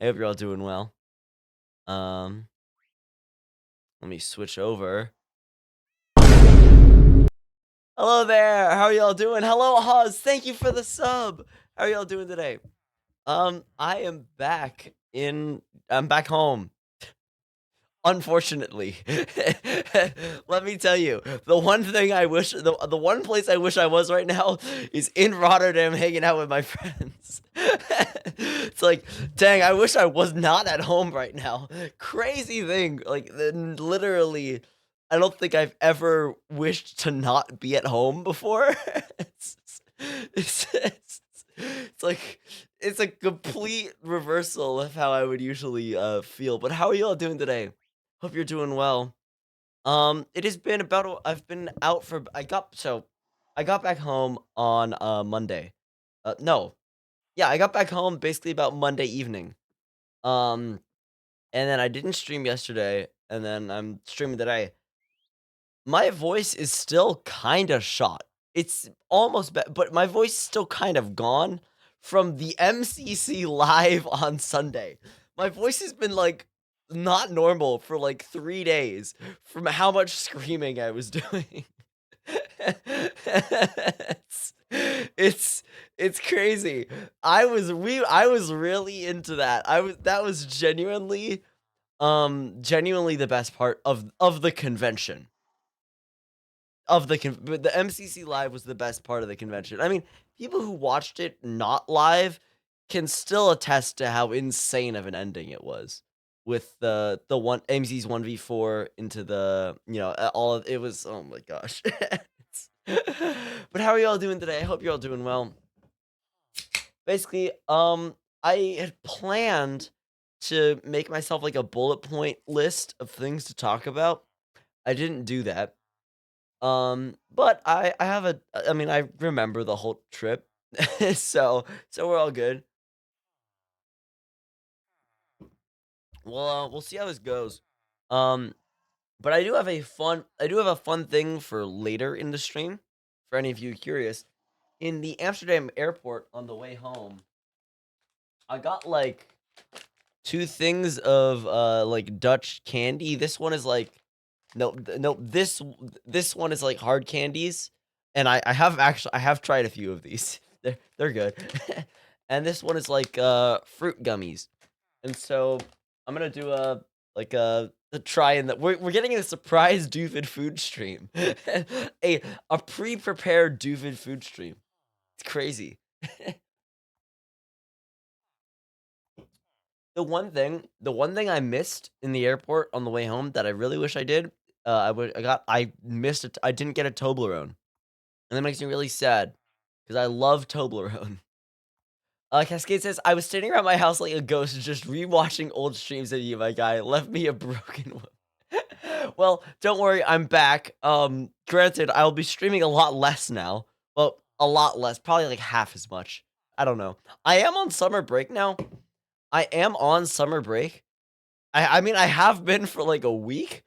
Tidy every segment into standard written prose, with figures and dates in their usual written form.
I hope you're all doing well. Um, Let me switch over. Hello there. How are y'all doing? Hello, Oz. Thank you for the sub. How are y'all doing today? I am back in. I'm back home. Unfortunately, let me tell you, the one thing I wish, the one place I wish I was right now is in Rotterdam hanging out with my friends. It's like, dang, I wish I was not at home right now. Crazy thing, like literally, I don't think I've ever wished to not be at home before. It's like it's a complete reversal of how I would usually feel. But how are you all doing today? Hope you're doing well. It has been about I've been out for I got back home on Monday. No. Yeah, I got back home basically about Monday evening. Um and then I didn't stream yesterday and then I'm streaming today. My voice is still kind of shot. It's almost but my voice is still kind of gone from the MCC live on Sunday. My voice has been like not normal for like 3 days from how much screaming I was doing. it's, it's it's crazy. I was really into that. That was genuinely the best part of the convention. But the MCC live was the best part of the convention. I mean, people who watched it not live can still attest to how insane of an ending it was with the one MC's 1v4 into the, all of it was, oh my gosh. But how are y'all doing today? I hope you're all doing well. Basically, I had planned to make myself like a bullet point list of things to talk about. I didn't do that. But I have I mean, I remember the whole trip. So we're all good. Well, we'll see how this goes. Um, but I do have a fun thing for later in the stream, for any of you curious. In the Amsterdam airport on the way home, I got like 2 things of like Dutch candy. This one is like no, this one is like hard candies, and I have tried a few of these. They're good. And this one is like fruit gummies. And so I'm gonna do a try in that we're getting a surprise Doofid food stream. A pre-prepared Doofid food stream. It's crazy. The one thing I missed in the airport on the way home that I really wish I did, I missed it. I didn't get a Toblerone, and that makes me really sad because I love Toblerone. Cascade says, "I was standing around my house like a ghost, just rewatching old streams of you, my guy. Left me a broken one." Well, don't worry, I'm back. Granted, I'll be streaming a lot less now. Well, a lot less, probably like half as much. I don't know. I am on summer break now. I am on summer break. I mean, I have been for like a week,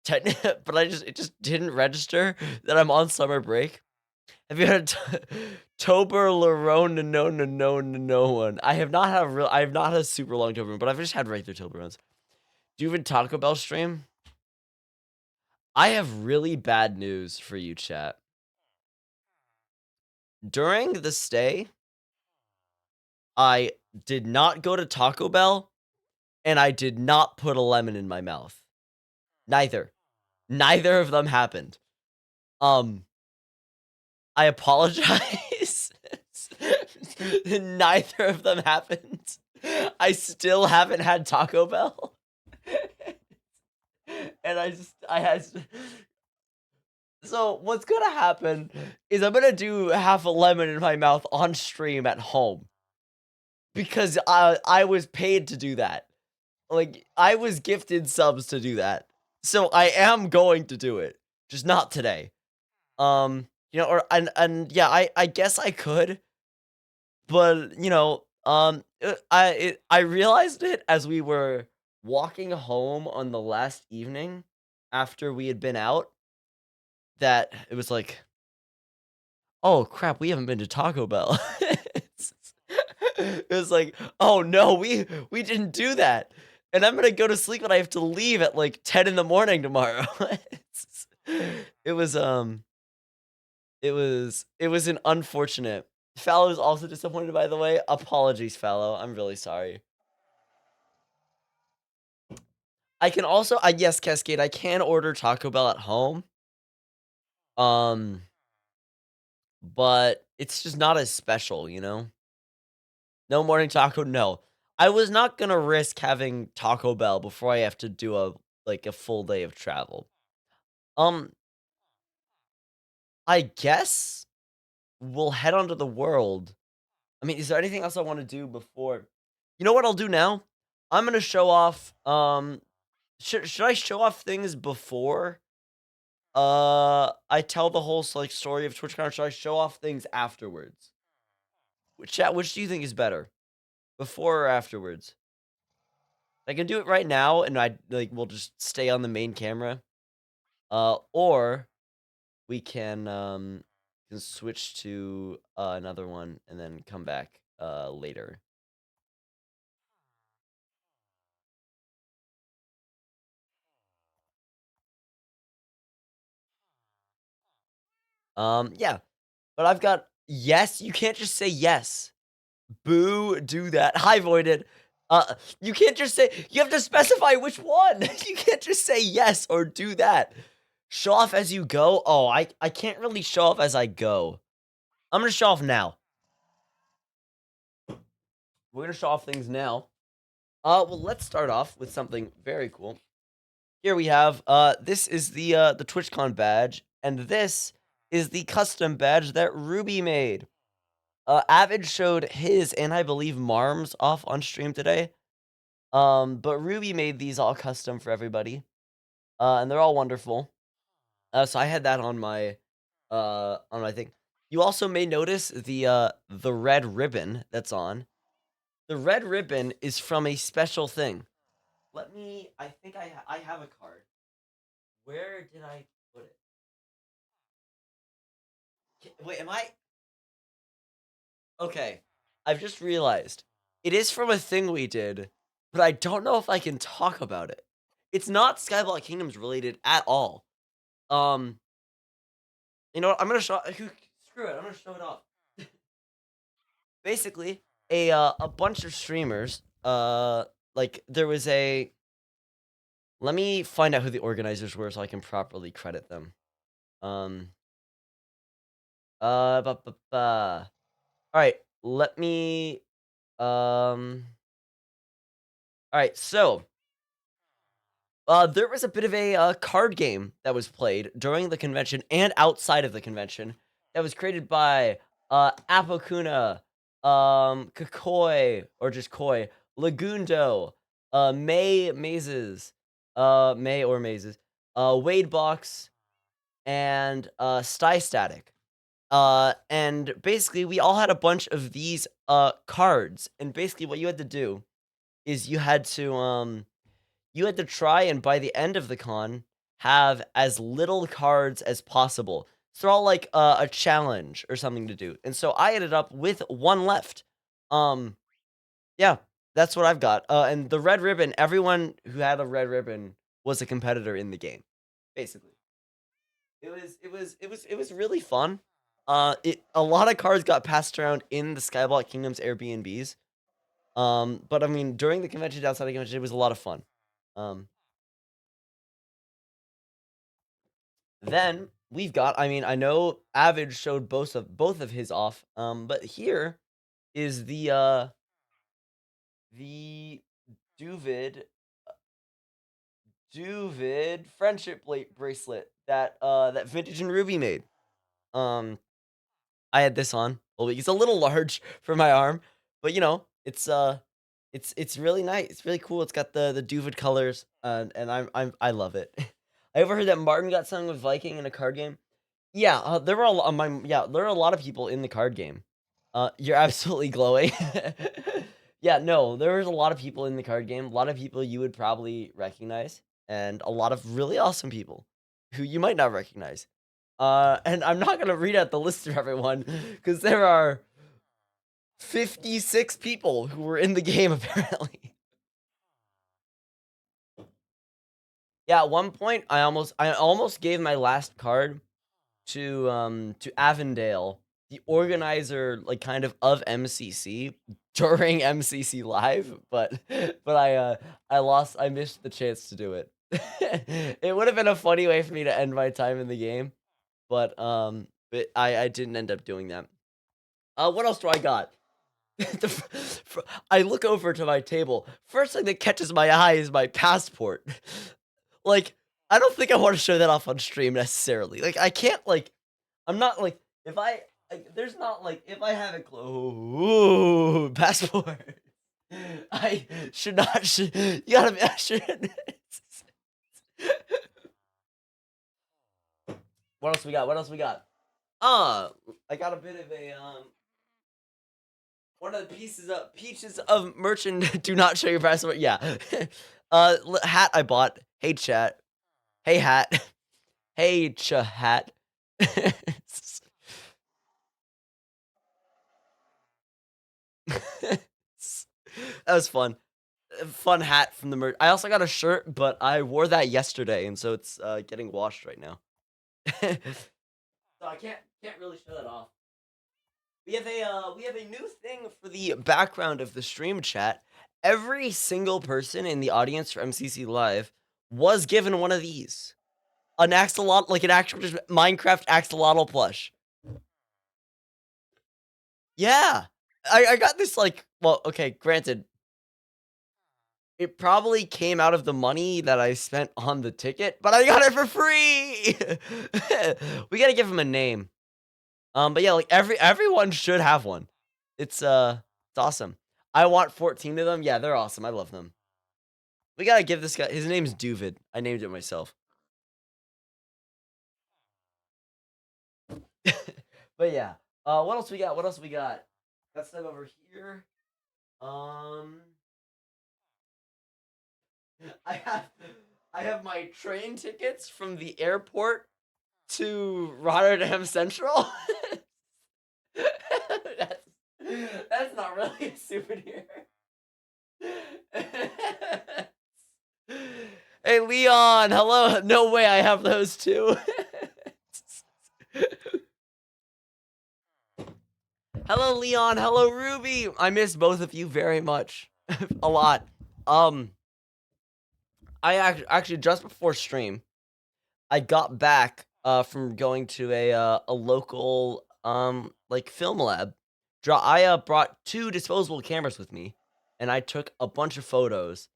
but it just didn't register that I'm on summer break. Have you had a Toblerone? No one. I have not had I have not had a super long Toblerone, but I've just had regular Toblerones. Do you even Taco Bell stream? I have really bad news for you, chat. During the stay, I did not go to Taco Bell, and I did not put a lemon in my mouth. Neither of them happened. I apologize. Neither of them happened. I still haven't had Taco Bell. And I had. So what's gonna happen is I'm gonna do half a lemon in my mouth on stream at home. Because I was paid to do that. Like, I was gifted subs to do that. So I am going to do it. Just not today. Or and yeah, I guess I could, but I realized it as we were walking home on the last evening after we had been out, that it was like, oh crap, we haven't been to Taco Bell. It was like, "Oh, no, we didn't do that, and I'm gonna go to sleep, and I have to leave at, like, 10 in the morning tomorrow." It's it was, it was an unfortunate. Fallow was also disappointed, by the way. Apologies, Fallow. I'm really sorry. I can also yes, Cascade, I can order Taco Bell at home, um, but it's just not as special, you know? No morning taco, no. I was not gonna risk having Taco Bell before I have to do a full day of travel. Um, I guess we'll head onto the world. I mean, is there anything else I wanna do before you know what I'll do now? I'm gonna show off, should I show off things before, I tell the whole story of TwitchCon, or should I show off things afterwards? Which do you think is better? Before or afterwards? I can do it right now, and we'll just stay on the main camera. Or we can switch to another one and then come back later. Yeah. But I've got yes, you can't just say yes. Boo, do that. Hi, Voided. You can't just say you have to specify which one. You can't just say yes or do that. Show off as you go. Oh, I can't really show off as I go. I'm gonna show off now. We're gonna show off things now. Well, let's start off with something very cool. Here we have, this is the TwitchCon badge, and this is the custom badge that Ruby made. Avid showed his and I believe Marm's off on stream today. But Ruby made these all custom for everybody. And they're all wonderful. So I had that on my thing. You also may notice the red ribbon that's on. The red ribbon is from a special thing. I think I have a card. Where did I put it? Wait, am I? Okay. I've just realized. It is from a thing we did, but I don't know if I can talk about it. It's not Skyblock Kingdoms related at all. You know what? I'm gonna show. Screw it. I'm gonna show it off. Basically, a bunch of streamers. Like there was a. Let me find out who the organizers were so I can properly credit them. Um. All right. Let me. All right. So. There was a bit of a card game that was played during the convention and outside of the convention that was created by Apokuna, Kakoi, or just Koi, Lagundo, May Mazes, May or Mazes, Wade Box, and Sty Static. And basically, we all had a bunch of these cards, and basically, what you had to do is you had to try and by the end of the con have as little cards as possible. So they're all like a challenge or something to do. And so I ended up with one left. Yeah, that's what I've got. And the red ribbon, everyone who had a red ribbon was a competitor in the game, basically. It was really fun. A lot of cards got passed around in the Skyblock Kingdoms Airbnbs. But I mean, during the convention, outside the convention, it was a lot of fun. Um, Then we've got, I mean, I know Avid showed both of his off, but here is the Duvid friendship bracelet that Vintage and Ruby made. I had this on. Well, it's a little large for my arm, but you know, it's really nice. It's really cool. It's got the Duvid colors, and I love it. I overheard that Martin got something with Viking in a card game. Yeah, there were there are a lot of people in the card game. You're absolutely glowing. Yeah, no, there was a lot of people in the card game. A lot of people you would probably recognize, and a lot of really awesome people who you might not recognize. And I'm not gonna read out the list of everyone because there are 56 people who were in the game, apparently. Yeah, at one point, I almost gave my last card to Avondale, the organizer, like, kind of MCC during MCC Live, but I missed the chance to do it. It would have been a funny way for me to end my time in the game, but I didn't end up doing that. What else do I got? I look over to my table. First thing that catches my eye is my passport. Like, I don't think I want to show that off on stream necessarily. Like, I can't, like, I'm not like, if I, like, there's not like, if I have it close, passport. I should not, you gotta be, I should. What else we got? What else we got? I got a bit of a, one of the pieces of merchant. Do not show your passport. Yeah. Hat I bought. Hey chat. Hey hat. Hey hat. That was fun. Fun hat from the merch. I also got a shirt, but I wore that yesterday, and so it's getting washed right now. So I can't really show that off. We have a new thing for the background of the stream chat. Every single person in the audience for MCC Live was given one of these. An axolotl, like an actual just Minecraft axolotl plush. Yeah. I got this, like, well, okay, granted, it probably came out of the money that I spent on the ticket, but I got it for free. We gotta give him a name. But yeah, like everyone should have one. It's awesome. I want 14 of them. Yeah, they're awesome. I love them. We gotta give this guy, his name's Duvid. I named it myself. But yeah. What else we got? What else we got? Got stuff over here. I have my train tickets from the airport to Rotterdam Central. that's not really a souvenir. Hey Leon, hello. No way I have those too. Hello Leon, hello Ruby. I miss both of you very much. A lot. I actually just before stream, I got back from going to a local like film lab. I brought 2 disposable cameras with me, and I took a bunch of photos,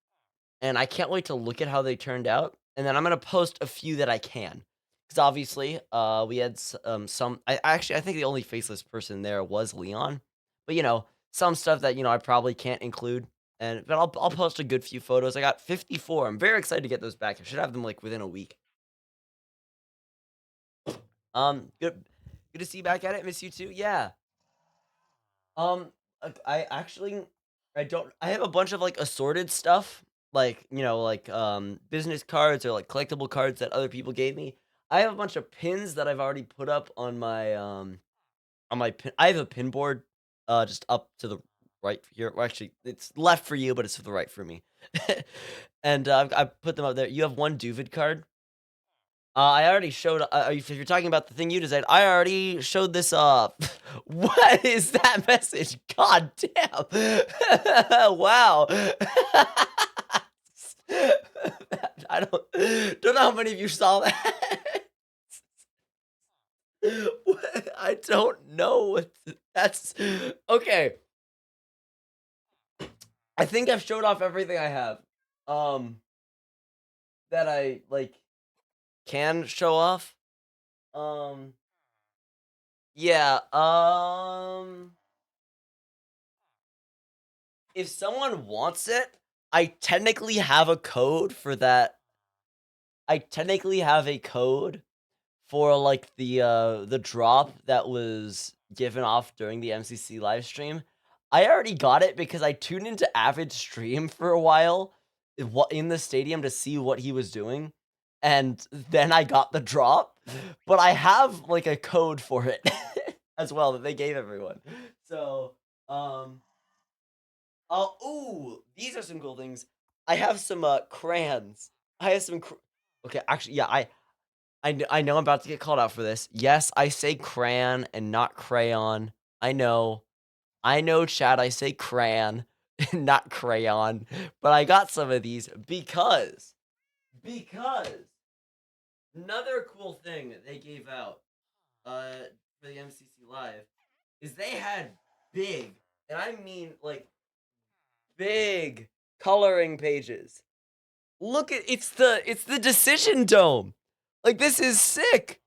and I can't wait to look at how they turned out. And then I'm gonna post a few that I can, because obviously we had some. I think the only faceless person there was Leon, but you know, some stuff that I probably can't include. But I'll post a good few photos. I got 54. I'm very excited to get those back. I should have them like within a week. Good to see you back at it. Miss you too. Yeah. I actually, I have a bunch of like assorted stuff, like like business cards or like collectible cards that other people gave me. I have a bunch of pins that I've already put up on my pin. I have a pin board, just up to the right here. Well, actually, it's left for you, but it's to the right for me. And I put them up there. You have one Duvid card. I already showed. If you're talking about the thing you designed, I already showed this up. What is that message? God damn! Wow. I don't know how many of you saw that. I don't know what that's. Okay. I think I've showed off everything I have. That I like can show off. Yeah, if someone wants it, I technically have a code for that. I technically have a code for like the drop that was given off during the MCC live stream. I already got it because I tuned into Avid's stream for a while in the stadium to see what he was doing, and then I got the drop. But I have like a code for it as well that they gave everyone. So Um. Oh, ooh, these are some cool things. I have some crayons. I have some. Okay, actually, yeah, I know I'm about to get called out for this. Yes, I say crayon and not crayon. I know. I know, Chad. I say crayon, not crayon. But I got some of these because another cool thing that they gave out for the MCC Live is they had big, and I mean like big coloring pages. Look at it's the decision dome. Like this is sick.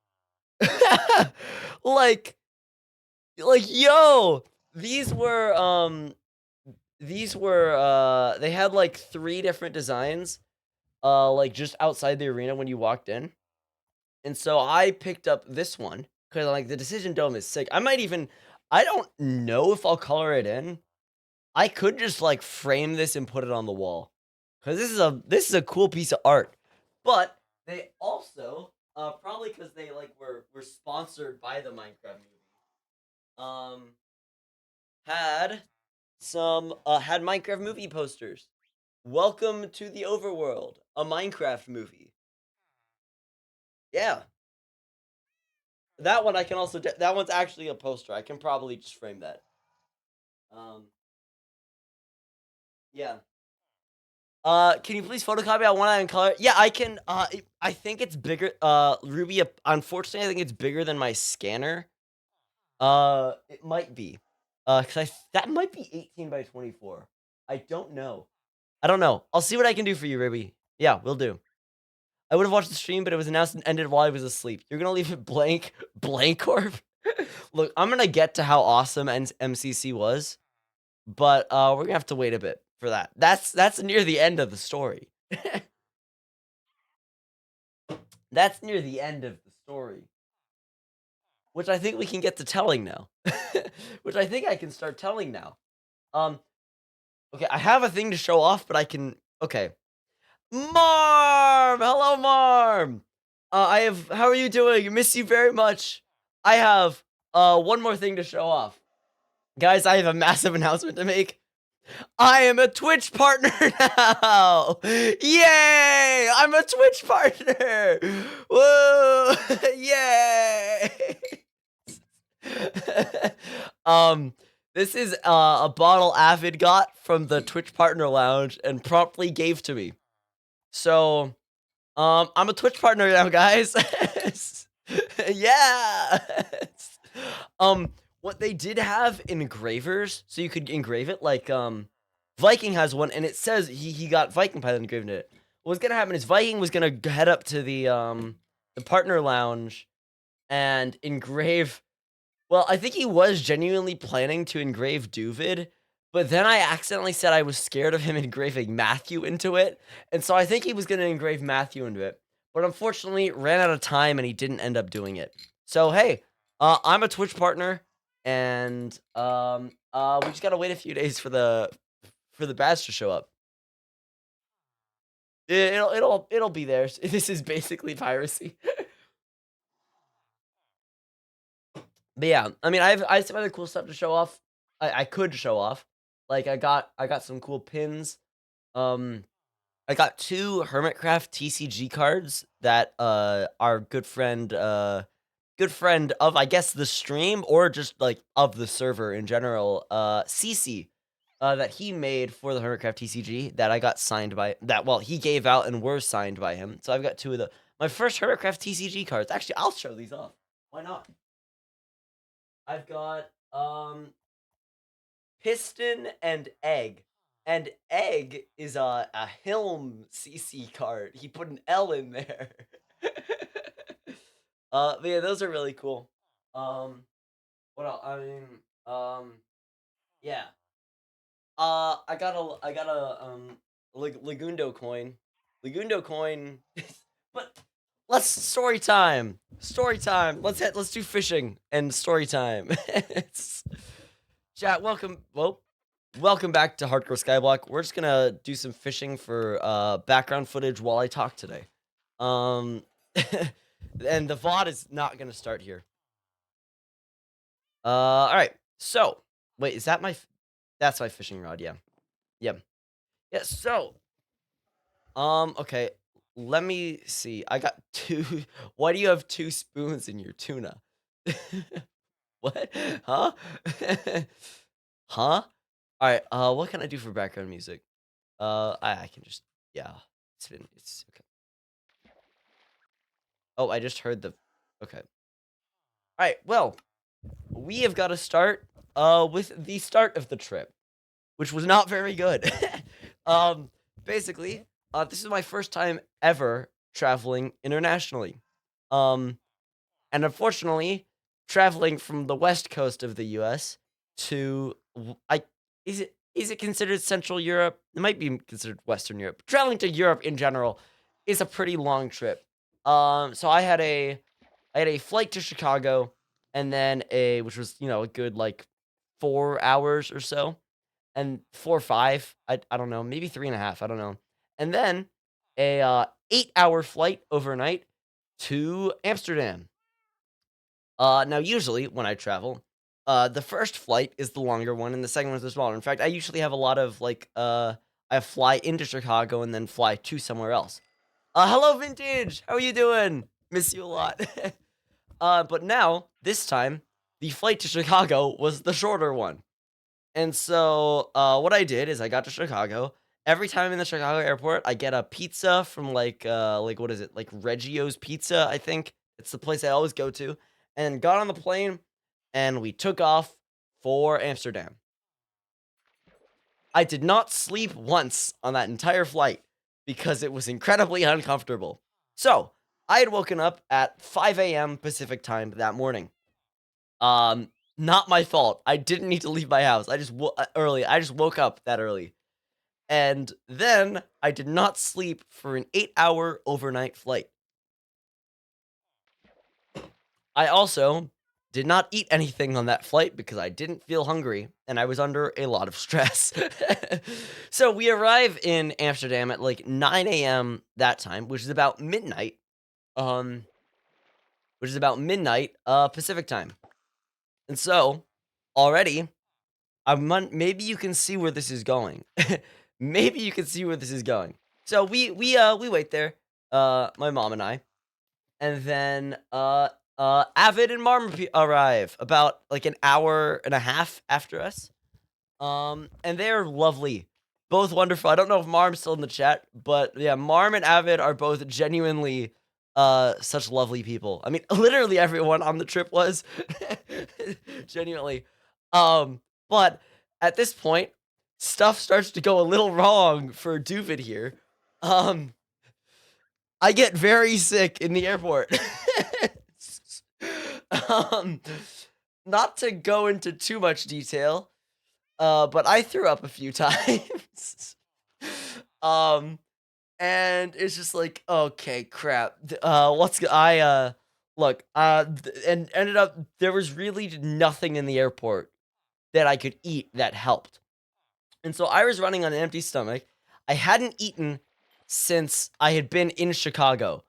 like yo, these were they had like 3 different designs like just outside the arena when you walked in. And so I picked up this one cuz like the decision dome is sick. I don't know if I'll color it in. I could just like frame this and put it on the wall. Cuz this is a cool piece of art. But they also probably cuz they like were sponsored by the Minecraft movie. Um had had Minecraft movie posters. Welcome to the overworld, a Minecraft movie. Yeah. That one I can also that one's actually a poster. I can probably just frame that. Um yeah. Can you please photocopy that one in color? Yeah, I can. I think it's bigger. Ruby. Unfortunately, I think it's bigger than my scanner. It might be. Cause that might be 18 by 24. I don't know. I don't know. I'll see what I can do for you, Ruby. Yeah, we'll do. I would have watched the stream, but it was announced and ended while I was asleep. You're gonna leave it blank, blank orb. Look, I'm gonna get to how awesome MCC was, but we're gonna have to wait a bit for that. That's near the end of the story. That's near the end of the story, which I think we can get to telling now. Which I think I can start telling now. Um, okay, I have a thing to show off, but I can. Okay, Marm, hello, Marm. I have. How are you doing? I miss you very much. I have one more thing to show off, guys. I have a massive announcement to make. I am a Twitch partner now! Yay! I'm a Twitch partner! Whoa! Yay! um, this is a bottle Avid got from the Twitch Partner Lounge and promptly gave to me. So, I'm a Twitch partner now, guys. Yeah. What they did have engravers, so you could engrave it. Like, Viking has one, and it says he got Viking Pilot engraved in it. What was gonna happen is Viking was gonna head up to the partner lounge and engrave. Well, I think he was genuinely planning to engrave Duvid, but then I accidentally said I was scared of him engraving Matthew into it, and so I think he was gonna engrave Matthew into it, but unfortunately ran out of time and he didn't end up doing it. So hey, I'm a Twitch partner, and we just gotta wait a few days for the badge to show up. It'll be there. This is basically piracy. But yeah, I mean, I have some other cool stuff to show off. I could show off. Like I got some cool pins. Um, I got 2 Hermitcraft TCG cards that our good friend of I guess the stream or just like of the server in general, CC, that he made for the Hermitcraft TCG that I got signed by that. Well, he gave out and were signed by him. So I've got 2 of my first Hermitcraft TCG cards. Actually, I'll show these off. Why not? I've got Piston and Egg. And Egg is a Hilm CC card. He put an L in there. But yeah, those are really cool. What else? I mean, yeah. I got a Lagundo coin. Lagundo coin. But let's story time. Story time. Let's do fishing and story time. Chat, welcome back to Hardcore Skyblock. We're just gonna do some fishing for background footage while I talk today. And the VOD is not gonna start here. All right. So Wait, is that that's my fishing rod, yeah. Yeah. Yeah, so, okay, let me see. I got 2 why do you have 2 spoons in your tuna? What? Huh? Huh? Alright, what can I do for background music? I can just yeah, it's okay. Oh, I just heard the okay. Alright, well, we have gotta start, with the start of the trip, which was not very good. Um, basically, this is my first time ever traveling internationally. Um, and unfortunately, traveling from the West Coast of the US to I is it considered Central Europe? It might be considered Western Europe. Traveling to Europe in general is a pretty long trip. So I had a flight to Chicago and then which was, a good like 4 hours or so and 4 or 5, I don't know, maybe 3.5, I don't know. And then a 8-hour flight overnight to Amsterdam. Now usually when I travel, the first flight is the longer one and the second one is the smaller. In fact, I usually have a lot of like I fly into Chicago and then fly to somewhere else. Hello Vintage. How are you doing? Miss you a lot. But now this time the flight to Chicago was the shorter one. And so, what I did is I got to Chicago. Every time in the Chicago airport, I get a pizza from like what is it? Like Reggio's Pizza, I think. It's the place I always go to. And got on the plane and we took off for Amsterdam. I did not sleep once on that entire flight because it was incredibly uncomfortable. So, I had woken up at 5 a.m. Pacific time that morning. Um, Not my fault. I didn't need to leave my house. Early. I just woke up that early. And then I did not sleep for an 8-hour overnight flight. I also did not eat anything on that flight because I didn't feel hungry and I was under a lot of stress. So we arrive in Amsterdam at like 9 a.m. that time, um, which is about midnight, Pacific time. And so already maybe you can see where this is going. Maybe you can see where this is going. So we wait there, my mom and I, and then Avid and Marm arrive about like an hour and a half after us. And they're lovely, both wonderful. I don't know if Marm's still in the chat, but yeah, Marm and Avid are both genuinely such lovely people. I mean, literally everyone on the trip was genuinely. But at this point, stuff starts to go a little wrong for Duvid here. Um, I get very sick in the airport. um, Not to go into too much detail, but I threw up a few times. um, and it's just like, okay, crap. Look, and ended up there was really nothing in the airport that I could eat that helped. And so I was running on an empty stomach. I hadn't eaten since I had been in Chicago.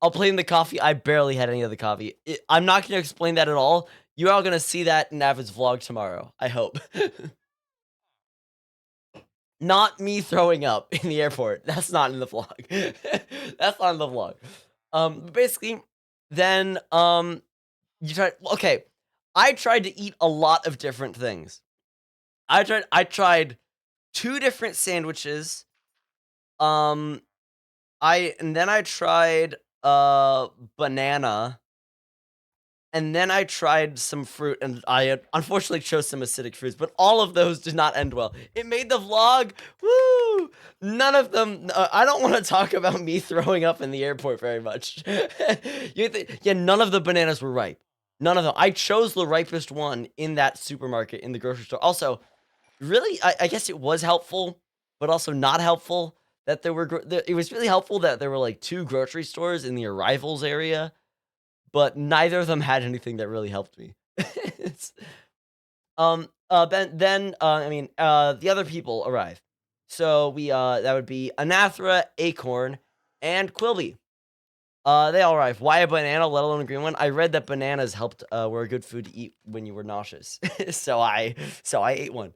I'll blame the coffee. I barely had any of the coffee. I'm not going to explain that at all. You're all going to see that in Avid's vlog tomorrow. I hope. Not me throwing up in the airport. That's not in the vlog. That's not in the vlog. Basically, then, okay. I tried to eat a lot of different things. I tried 2 different sandwiches. Um, and then I tried, banana, and then I tried some fruit, and I unfortunately chose some acidic fruits, but all of those did not end well. It made the vlog, woo! None of them, I don't wanna talk about me throwing up in the airport very much. Yeah, none of the bananas were ripe. None of them. I chose the ripest one in that supermarket, in the grocery store. Also, really, I guess it was helpful, but also not helpful that it was really helpful that there were, like, 2 grocery stores in the arrivals area, but neither of them had anything that really helped me. It's the other people arrive. So that would be Anathra, Acorn, and Quilby. They all arrived. Why a banana, let alone a green one? I read that bananas helped were a good food to eat when you were nauseous. so I ate one.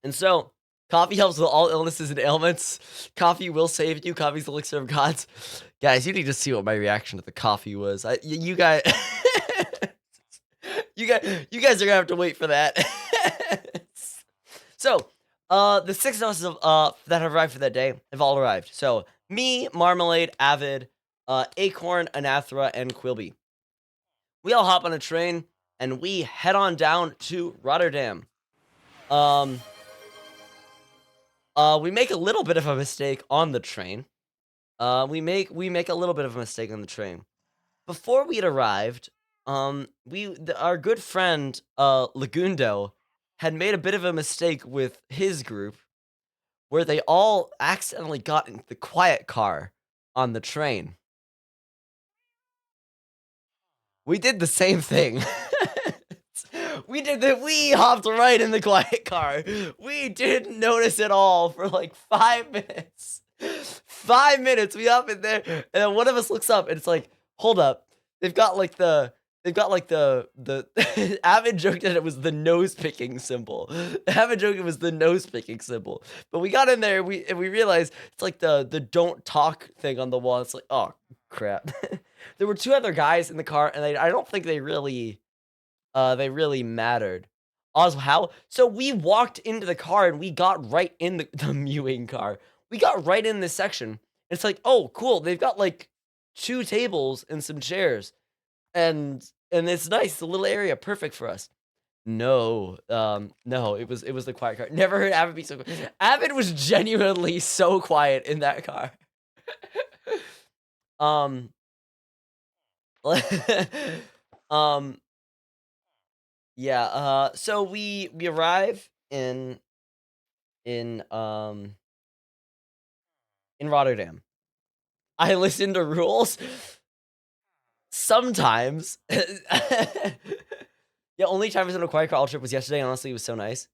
And so coffee helps with all illnesses and ailments. Coffee will save you. Coffee's the elixir of gods. Guys, you need to see what my reaction to the coffee was. You guys you guys are gonna have to wait for that. So, the 6 of us that have arrived for that day have all arrived. So, me, Marmalade, Avid, Acorn, Anathra, and Quilby. We all hop on a train, and we head on down to Rotterdam. We make a little bit of a mistake on the train. We make a little bit of a mistake on the train. Before we had arrived, our good friend, Lagundo, had made a bit of a mistake with his group, where they all accidentally got into the quiet car on the train. We did the same thing. We hopped right in the quiet car. We didn't notice at all for like 5 minutes. 5 minutes, we hop in there, and then one of us looks up, and it's like, hold up. They've got like the Avid joked that it was the nose picking symbol. Avid joked it was the nose picking symbol. But we got in there, and we realized it's like the don't talk thing on the wall. It's like, oh crap. There were 2 other guys in the car, and I don't think they really mattered. Also, how? So we walked into the car, and we got right in the mewing car. We got right in this section. It's like, oh, cool. They've got like 2 tables and some chairs, and it's nice. It's a little area, perfect for us. No, no, it was the quiet car. Never heard Avid be so quiet. Avid was genuinely so quiet in that car. um, um, yeah. So we arrive in Rotterdam. I listen to rules. Sometimes. Yeah, only time I was in a quiet car all trip was yesterday. Honestly, it was so nice.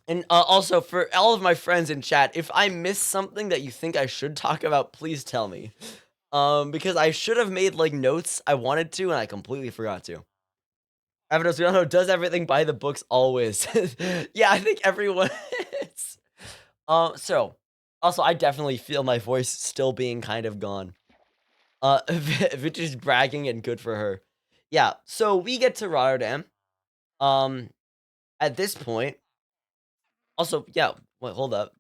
And also, for all of my friends in chat, if I miss something that you think I should talk about, please tell me. Because I should have made like notes I wanted to, and I completely forgot to. Avanos Rihanna does everything by the books always. Yeah, I think everyone is. So, also, I definitely feel my voice still being kind of gone. Which is bragging and good for her. Yeah, so we get to Rotterdam. At this point, also, yeah, wait, hold up.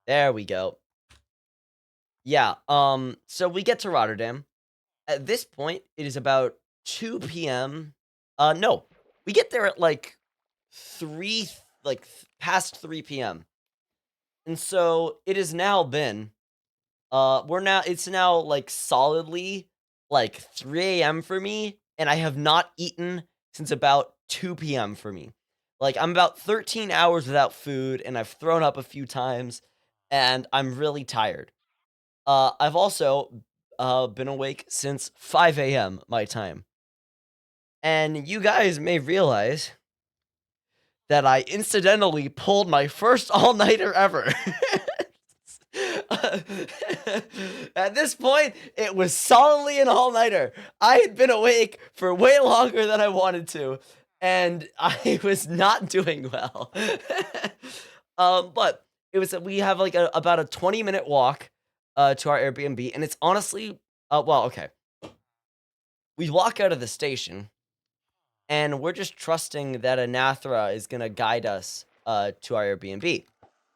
There we go. Yeah, so we get to Rotterdam. At this point, it is about 2 PM. No, we get there at like 3, past 3 PM. And so it has now been, it's now like solidly like 3 AM for me, and I have not eaten since about 2 PM for me. Like, I'm about 13 hours without food, and I've thrown up a few times, and I'm really tired. I've also been awake since 5 AM my time. And you guys may realize that I incidentally pulled my first all-nighter ever. At this point, it was solidly an all-nighter. I had been awake for way longer than I wanted to, and I was not doing well. But it was we have like about a 20-minute walk to our Airbnb, and it's honestly well, okay. We walk out of the station, and we're just trusting that Anathra is gonna guide us to our Airbnb,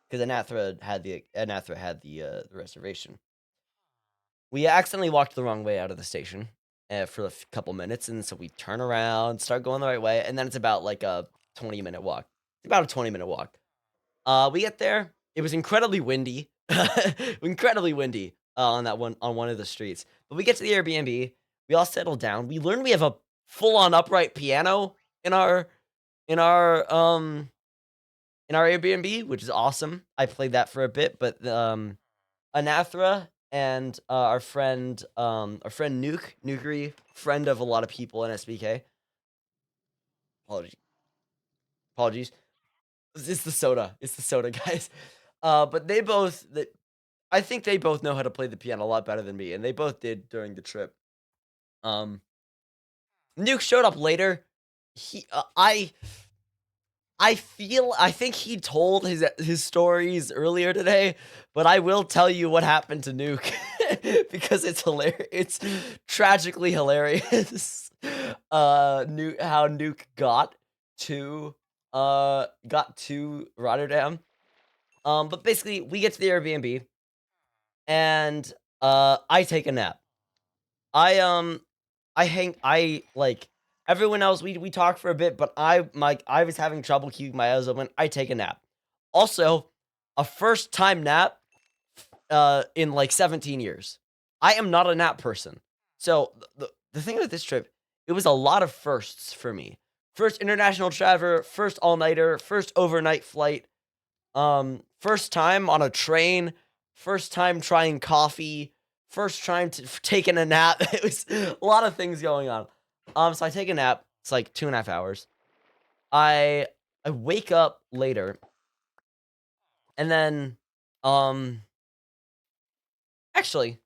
because Anathra had the reservation. We accidentally walked the wrong way out of the station for a couple minutes, and so we turn around, start going the right way, and then it's about like a 20-minute walk. About a 20-minute walk. We get there. It was incredibly windy, incredibly windy on one of the streets. But we get to the Airbnb. We all settle down. We learn we have a full-on upright piano in our Airbnb, which is awesome. I played that for a bit, but Anathra and our friend Nukery, friend of a lot of people in SBK. Apologies. It's the soda. It's the soda, guys. But I think they both know how to play the piano a lot better than me, and they both did during the trip. Um, Nuke showed up later. He, I think he told his stories earlier today, but I will tell you what happened to Nuke because it's hilarious. It's tragically hilarious. How Nuke got to Rotterdam. But basically we get to the Airbnb and I take a nap. I like everyone else, we talk for a bit, but I was having trouble keeping my eyes open. I take a nap. Also, a first time nap in like 17 years. I am not a nap person. So the thing with this trip, it was a lot of firsts for me. First international traveler, first all-nighter, first overnight flight, first time on a train, first time trying coffee, first time taking a nap. It was a lot of things going on. So I take a nap. It's like 2.5 hours. I wake up later, and then actually,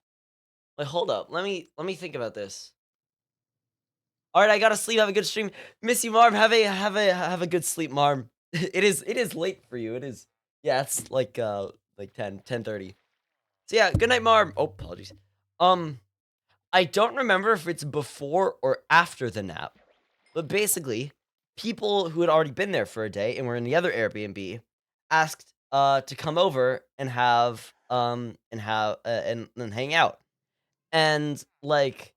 wait, hold up. Let me think about this. All right, I gotta sleep. Have a good stream. Miss you, Marm. Have a good sleep, Marm. It is late for you. It is. Yeah, it's like 10:30. So yeah, good night, Marm. Oh, apologies. I don't remember if it's before or after the nap, but basically, people who had already been there for a day and were in the other Airbnb asked to come over and and hang out. And like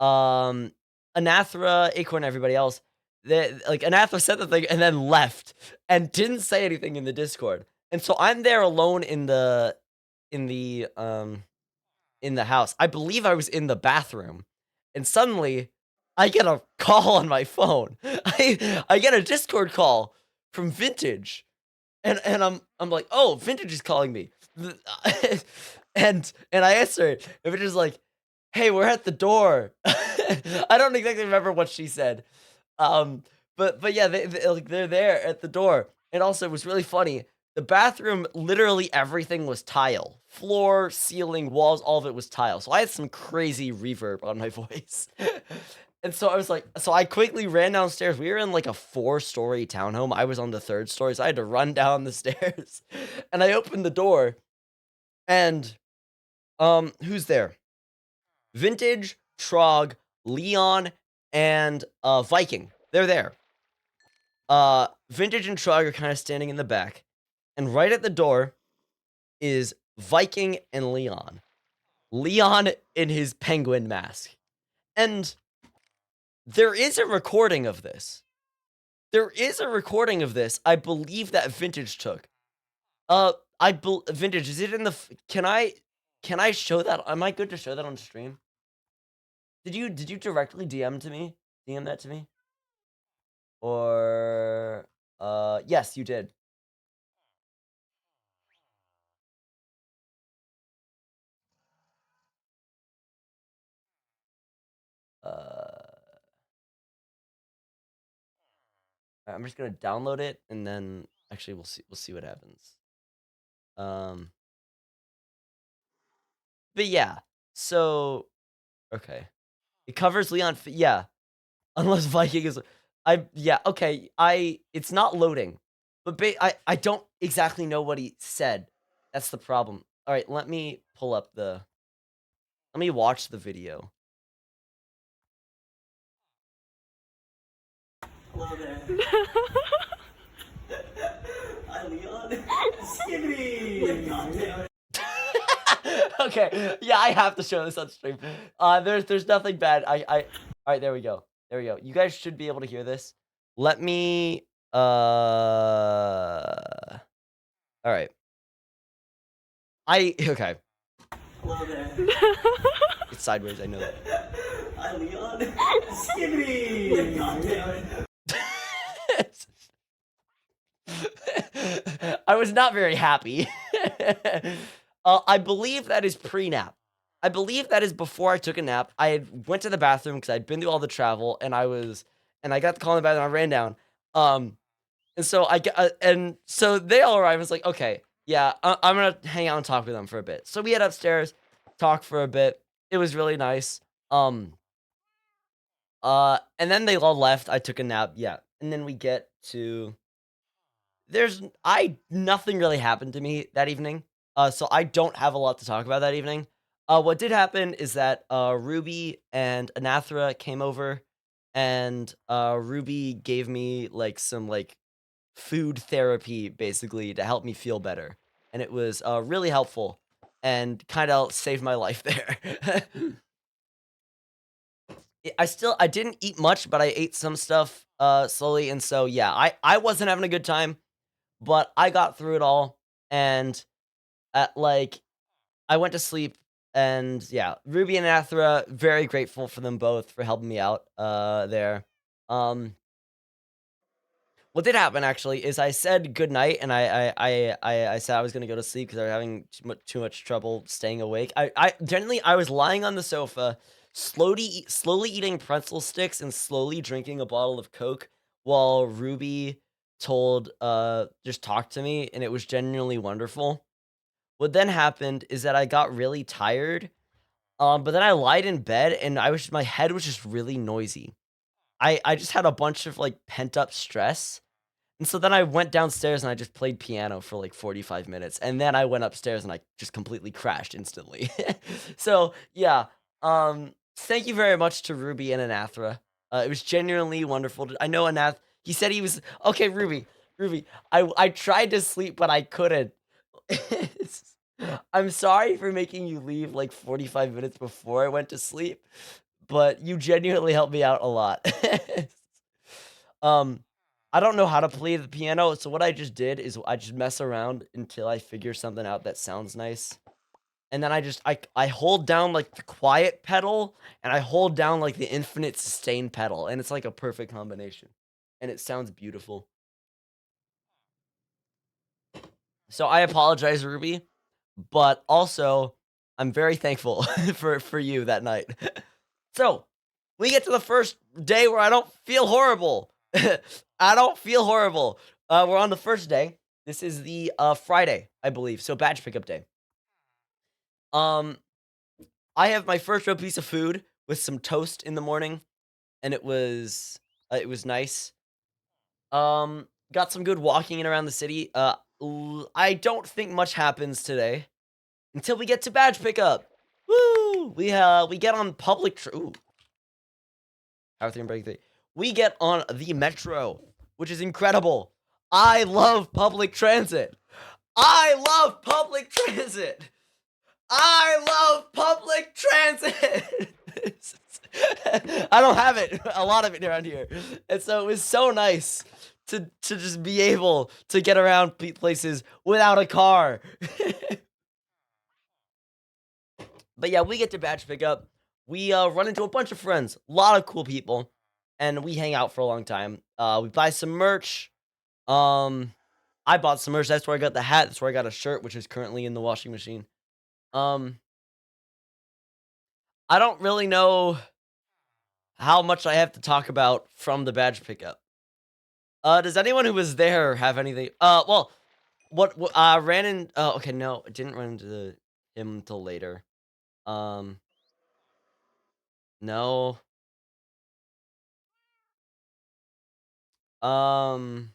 Anathra, Acorn, everybody else, Anathra said the thing and then left and didn't say anything in the Discord. And so I'm there alone in the house. I believe I was in the bathroom, and suddenly I get a call on my phone. I get a Discord call from Vintage, and I'm like, oh, Vintage is calling me, and I answer it. And Vintage is like, hey, we're at the door. I don't exactly remember what she said, but yeah, they're there at the door, and also it was really funny. The bathroom, literally everything was tile. Floor, ceiling, walls, all of it was tile. So I had some crazy reverb on my voice. And so I was like, so I quickly ran downstairs. We were in like a 4-story townhome. I was on the 3rd story, so I had to run down the stairs. And I opened the door, and who's there? Vintage, Trog, Leon, and Viking. They're there. Vintage and Trog are kind of standing in the back. And right at the door is Viking and Leon. Leon in his penguin mask. And there is a recording of this. I believe that Vintage took. Vintage, is it in the can I show that? Am I good to show that on stream? Did you directly DM that to me? Or yes, you did. I'm just gonna download it, and then actually we'll see what happens. But yeah, so okay, it covers Leon. Yeah, unless Viking is, yeah, okay. It's not loading, but I don't exactly know what he said. That's the problem. All right, let me pull up let me watch the video. Hello there. Hi, Leon. Skibbity. Okay, yeah, I have to show this on stream. There's nothing bad. All right, there we go. You guys should be able to hear this. Let me, all right. Okay. Hello there. It's sideways, I know that. Hi, Leon. Skibbity. I was not very happy. I believe that is pre-nap. I believe that is before I took a nap. I went to the bathroom because I'd been through all the travel, and I got the call in the bathroom. I ran down. And so I get, and so they all arrive. And it's like, okay, yeah, I'm gonna hang out and talk with them for a bit. So we head upstairs, talk for a bit. It was really nice. Um, and then they all left. I took a nap. Yeah, and then we get to nothing really happened to me that evening. So I don't have a lot to talk about that evening. What did happen is that Ruby and Anathra came over, and Ruby gave me like some like food therapy basically to help me feel better, and it was really helpful and kind of saved my life there. I didn't eat much, but I ate some stuff slowly, and so yeah, I wasn't having a good time, but I got through it all, and at like I went to sleep, and yeah, Ruby and Athra, very grateful for them both for helping me out there. Um what did happen actually is I said goodnight, and I said I was gonna go to sleep because I was having too much trouble staying awake. I generally I was lying on the sofa, slowly eating pretzel sticks and slowly drinking a bottle of Coke while Ruby just talked to me, and it was genuinely wonderful. What then happened is that I got really tired, but then I lied in bed and my head was just really noisy. I just had a bunch of like pent up stress, and so then I went downstairs and I just played piano for like 45 minutes, and then I went upstairs and I just completely crashed instantly. So, yeah, thank you very much to Ruby and Anathra. It was genuinely wonderful I know he said he was okay, Ruby, I tried to sleep, but I couldn't. I'm sorry for making you leave like 45 minutes before I went to sleep, but you genuinely helped me out a lot. Um, I don't know how to play the piano, so what I just did is I just mess around until I figure something out that sounds nice. And then I hold down like the quiet pedal and I hold down like the infinite sustain pedal, and it's like a perfect combination. And it sounds beautiful. So I apologize, Ruby, but also I'm very thankful for you that night. So, we get to the first day where I don't feel horrible. I don't feel horrible. We're on the first day. This is the Friday, I believe. So badge pickup day. Um, I have my first real piece of food with some toast in the morning, and it was nice. Got some good walking in around the city. I don't think much happens today until we get to badge pickup. Woo! We get on ooh, Power 3 and Break 3. We get on the metro, which is incredible. I love public transit. I love public transit. I love public transit. I don't have it, a lot of it around here. And so it was so nice to just be able to get around places without a car. But yeah, we get to batch pickup. We run into a bunch of friends, a lot of cool people, and we hang out for a long time. We buy some merch. Um, I bought some merch. That's where I got the hat. That's where I got a shirt, which is currently in the washing machine. Um, I don't really know how much I have to talk about from the badge pickup. Does anyone who was there have anything? Well, ran in? Okay, no, I didn't run into him until later. Um, no. Um,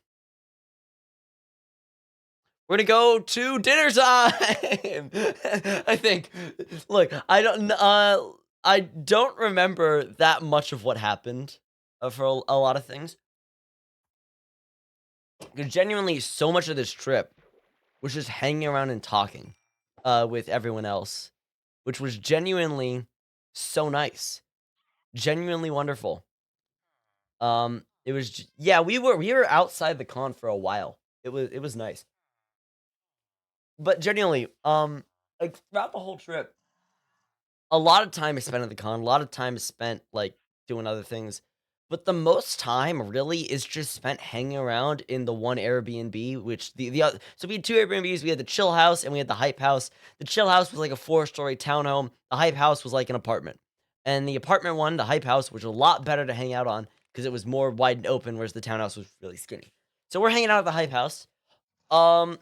we're gonna go to dinner time. I think. Look, I don't remember that much of what happened for a lot of things. Because genuinely, so much of this trip was just hanging around and talking with everyone else, which was genuinely so nice, genuinely wonderful. It was yeah, we were outside the con for a while. It was nice, but genuinely, like throughout the whole trip, a lot of time is spent at the con. A lot of time is spent like doing other things. But the most time really is just spent hanging around in the one Airbnb, which the other, so we had two Airbnbs. We had the chill house and we had the hype house. The chill house was like a 4-story townhome. The hype house was like an apartment. And the apartment one, the hype house, was a lot better to hang out on because it was more wide and open, whereas the townhouse was really skinny. So we're hanging out at the Hype House. Um,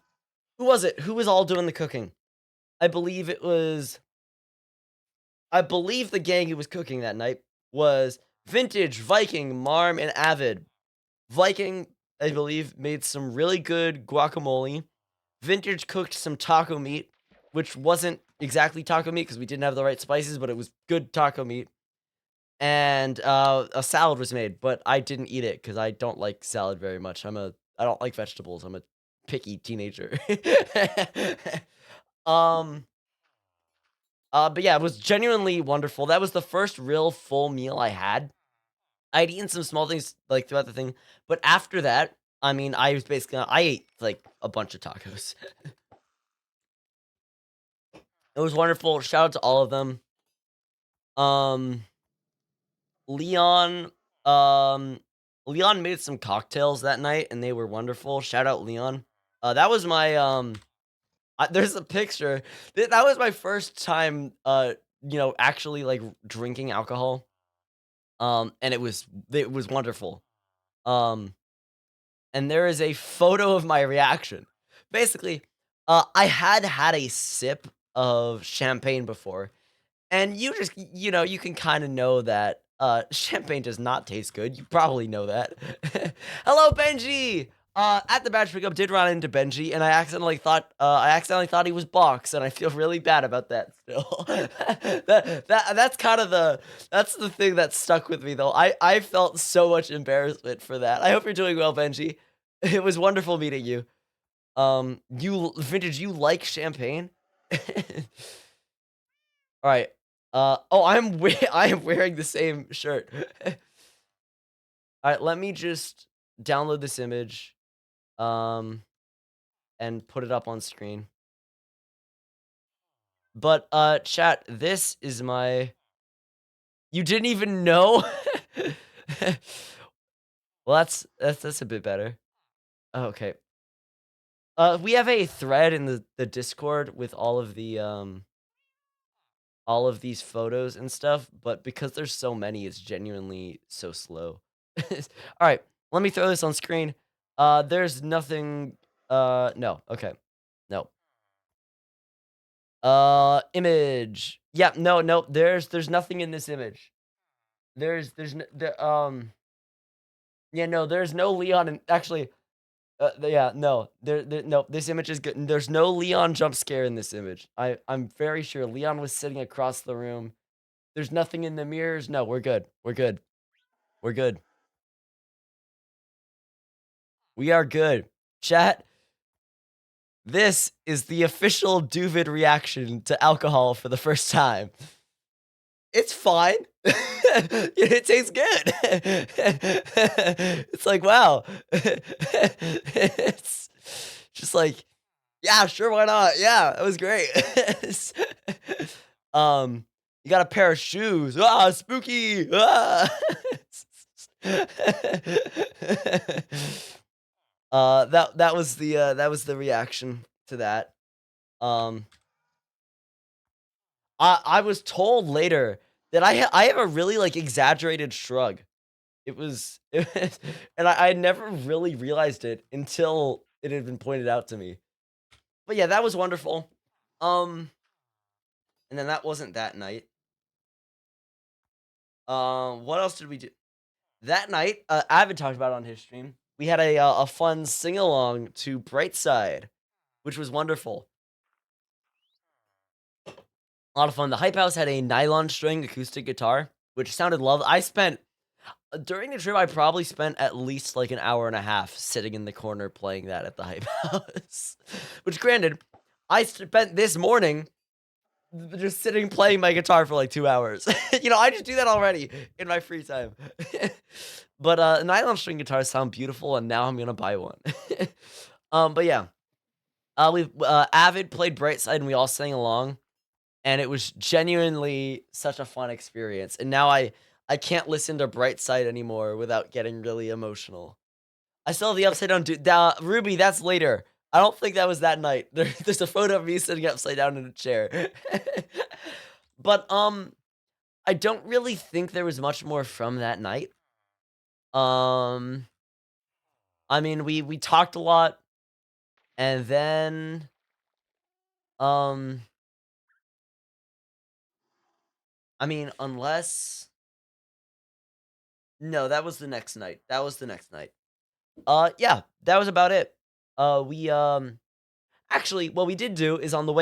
who was it? Who was all doing the cooking? I believe it was. I believe the gang who was cooking that night was Vintage, Viking, Marm, and Avid. Viking, I believe, made some really good guacamole. Vintage cooked some taco meat, which wasn't exactly taco meat because we didn't have the right spices, but it was good taco meat. And a salad was made, but I didn't eat it because I don't like salad very much. I don't like vegetables. I'm a picky teenager. um, but yeah, it was genuinely wonderful. That was the first real full meal I had. I'd eaten some small things like throughout the thing, but after that, I mean, I ate like a bunch of tacos. It was wonderful. Shout out to all of them. Um, Leon, um, Leon made some cocktails that night, and they were wonderful. Shout out Leon. That was my there's a picture. That was my first time, actually like drinking alcohol. And it was wonderful. Um, and there is a photo of my reaction. Basically, I had had a sip of champagne before, and you can kinda know that, champagne does not taste good, you probably know that. Hello, Benji! At the badge pickup, did run into Benji, and I accidentally thought he was Box, and I feel really bad about that still. That's the thing that stuck with me, though. I felt so much embarrassment for that. I hope you're doing well, Benji. It was wonderful meeting you. Vintage, you like champagne? Alright. I am wearing the same shirt. Alright, let me just download this image, um, and put it up on screen. But, chat, this is my You didn't even know? Well, that's a bit better. Oh, okay. We have a thread in the Discord with all of these photos and stuff, but because there's so many, it's genuinely so slow. Alright, let me throw this on screen. There's nothing no, okay. No. Image. Yeah, no, there's nothing in this image. There's n there, yeah, no, there's no Leon and actually, yeah, no, no, this image is good. There's no Leon jump scare in this image. I'm very sure Leon was sitting across the room. There's nothing in the mirrors. No, we're good. We're good. We're good. We are good. Chat, this is the official Duvid reaction to alcohol for the first time. It's fine. It tastes good. It's like, wow. It's just like, yeah, sure, why not? Yeah, that was great. You got a pair of shoes. Ah, spooky. Ah. That was the reaction to that. Um, I was told later that I have a really, like, exaggerated shrug. And I never really realized it until it had been pointed out to me. But yeah, that was wonderful. Um, and then that wasn't that night. What else did we do? That night, Avid talked about it on his stream. We had a fun sing along to Brightside, which was wonderful. A lot of fun. The Hype House had a nylon string acoustic guitar, which sounded lovely. During the trip, I probably spent at least like an hour and a half sitting in the corner playing that at the Hype House. Which, granted, I spent this morning just sitting playing my guitar for like 2 hours. I just do that already in my free time. But nylon string guitars sound beautiful, and now I'm gonna buy one. But yeah, we Avid played Brightside, and we all sang along, and it was genuinely such a fun experience. And now I can't listen to Brightside anymore without getting really emotional. I still have the upside down Ruby, that's later. I don't think that was that night. There's a photo of me sitting upside down in a chair. But, I don't really think there was much more from that night. Um, I mean, we talked a lot, and then, um, I mean, unless no, that was the next night. That was the next night. Yeah, that was about it. We, actually, what we did do is on the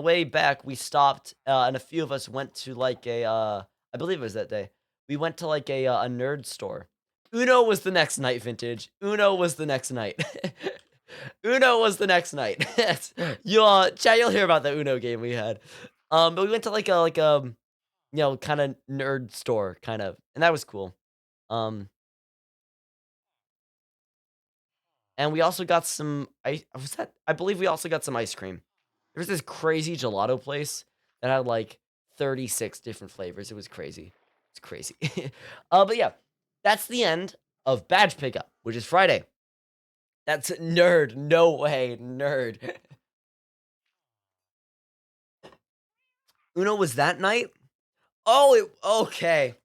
way back, we stopped, and a few of us went to, like, I believe it was that day. We went to, like, a nerd store. Uno was the next night, Vintage. Uno was the next night. Uno was the next night. Chat, you'll hear about the Uno game we had. But we went to, kinda nerd store, kind of, and that was cool. Um, and we also got some I believe we also got some ice cream. There was this crazy gelato place that had, like, 36 different flavors. It was crazy. It's crazy. But yeah, that's the end of badge pickup, which is Friday. That's nerd. No way, nerd. Uno was that night? Oh, okay.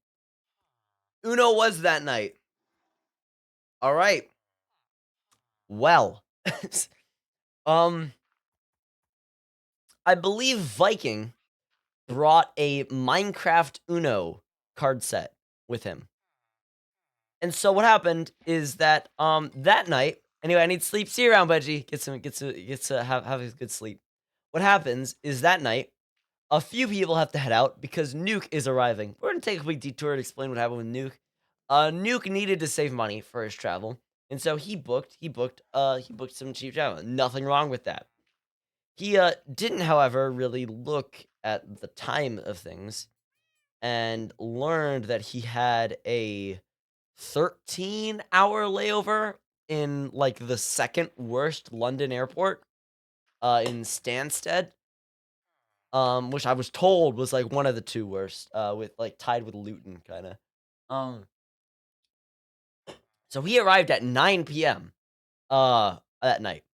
Uno was that night. All right. Well, um, I believe Viking brought a Minecraft Uno card set with him. And so what happened is that that night, anyway, I need sleep. See you around, Budgie. Have a good sleep. What happens is that night, a few people have to head out because Nuke is arriving. We're gonna take a quick detour to explain what happened with Nuke. Nuke needed to save money for his travel, and so he booked some cheap travel. Nothing wrong with that. He didn't, however, really look at the time of things and learned that he had a 13-hour layover in, like, the second worst London airport, in Stansted, which I was told was, like, one of the 2 worst, with, like, tied with Luton, kinda. Um, so he arrived at 9 PM, that night.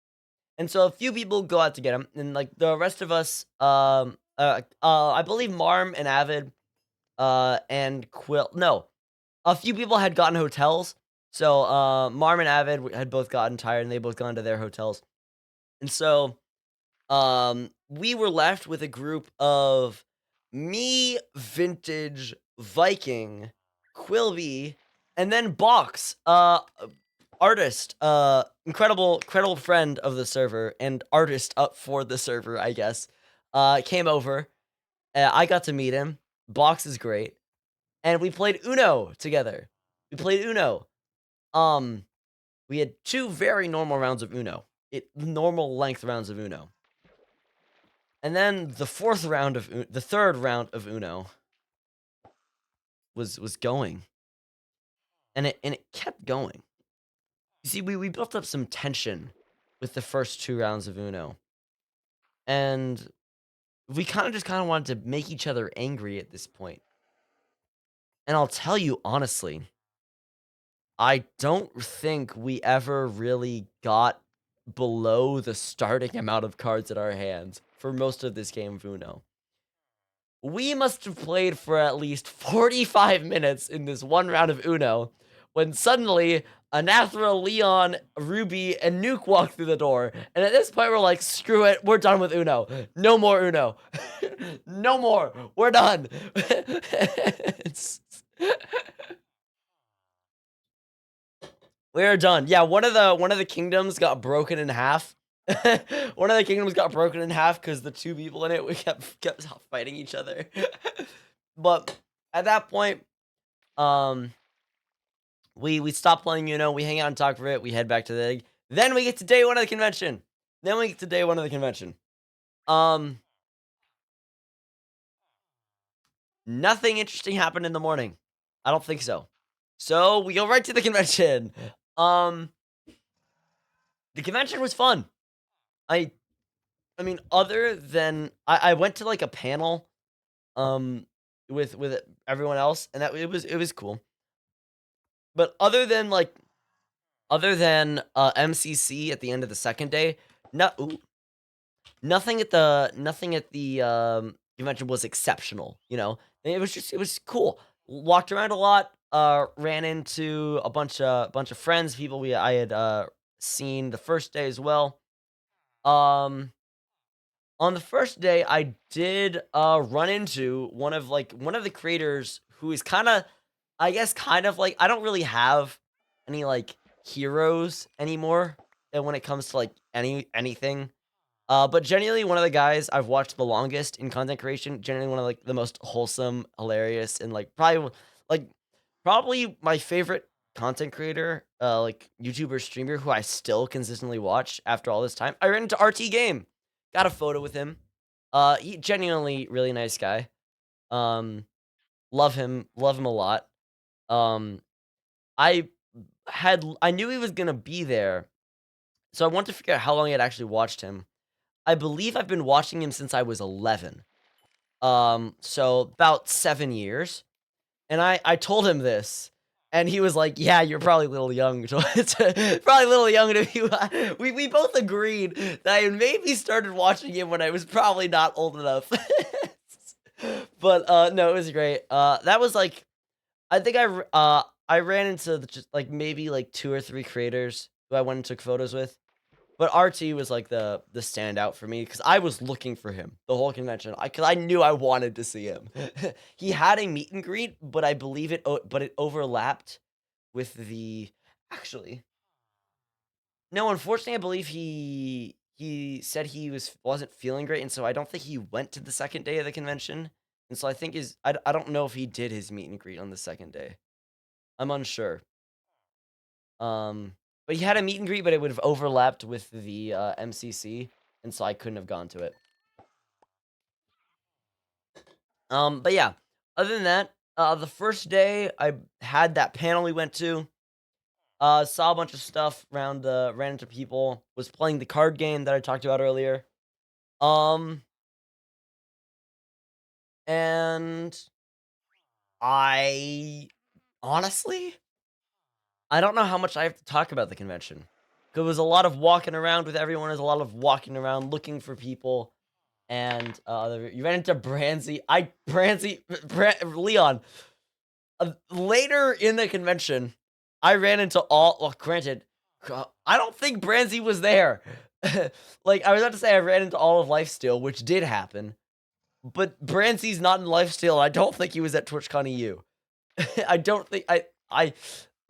And so a few people go out to get him, and, like, the rest of us, I believe Marm and Avid, and Quill no, a few people had gotten hotels. So, Marm and Avid had both gotten tired, and they both gone to their hotels. And so, we were left with a group of me, Vintage, Viking, Quilby, and then Box, artist, incredible friend of the server and artist up for the server, I guess, came over. I got to meet him. Box is great, and we played Uno together. We played Uno. Um, we had 2 very normal rounds of Uno. Normal length rounds of Uno. And then the 3rd round of Uno was going. And it kept going. You see, we built up some tension with the first 2 rounds of Uno. And we kinda wanted to make each other angry at this point. And I'll tell you honestly, I don't think we ever really got below the starting amount of cards in our hands for most of this game of Uno. We must have played for at least 45 minutes in this one round of Uno when suddenly Anathra, Leon, Ruby, and Nuke walked through the door. And at this point, we're like, screw it. We're done with Uno. No more Uno. No more. We're done. We're done. Yeah, one of the kingdoms got broken in half. One of the kingdoms got broken in half because the 2 people in it we kept fighting each other. But at that point, um, we stop playing Uno. We hang out and talk for it. We head back to the egg. Then we get to day 1 of the convention. Um, nothing interesting happened in the morning. I don't think so. So we go right to the convention. Um, the convention was fun. I mean, other than I went to, like, a panel, um, with everyone else, and that it was cool. But other than MCC at the end of the second day, nothing at the convention was exceptional. It was cool. Walked around a lot. ran into a bunch of friends, people I had seen the first day as well. Um, on the first day, I did run into one of the creators who is kind of, I guess, kind of like I don't really have any like heroes anymore, when it comes to like anything. But genuinely one of the guys I've watched the longest in content creation, genuinely one of like the most wholesome, hilarious, and like like probably my favorite content creator, like YouTuber streamer who I still consistently watch after all this time. I ran into RT Game, got a photo with him. He genuinely really nice guy. Um, love him a lot. Um, I I knew he was gonna be there, so I wanted to figure out how long I had actually watched him. I believe I've been watching him since I was 11. So about 7 years. And I told him this, and he was like, "Yeah, you're probably a little young probably a little young to be." We both agreed that I had maybe started watching him when I was probably not old enough. But, no, it was great. That was, like I think I ran into just, like, maybe, like, 2 or 3 creators who I went and took photos with. But RT was, like, the standout for me because I was looking for him the whole convention. Because I knew I wanted to see him. He had a meet and greet, but I believe it overlapped with the actually, no, unfortunately, I believe he said he wasn't feeling great, and so I don't think he went to the second day of the convention, and so I think I don't know if he did his meet and greet on the second day. I'm unsure. But he had a meet and greet, but it would have overlapped with the, MCC, and so I couldn't have gone to it. But yeah, other than that, the first day I had that panel we went to, saw a bunch of stuff around, ran into people, was playing the card game that I talked about earlier. Um, and I honestly, I don't know how much I have to talk about the convention. 'Cause it was a lot of walking around with everyone, there's a lot of walking around looking for people. And, you ran into Leon. Later in the convention, I ran into well, granted, I don't think Branzy was there. Like, I was about to say I ran into all of Lifesteal, which did happen, but Branzy's not in Lifesteal, I don't think he was at TwitchCon EU. I don't think I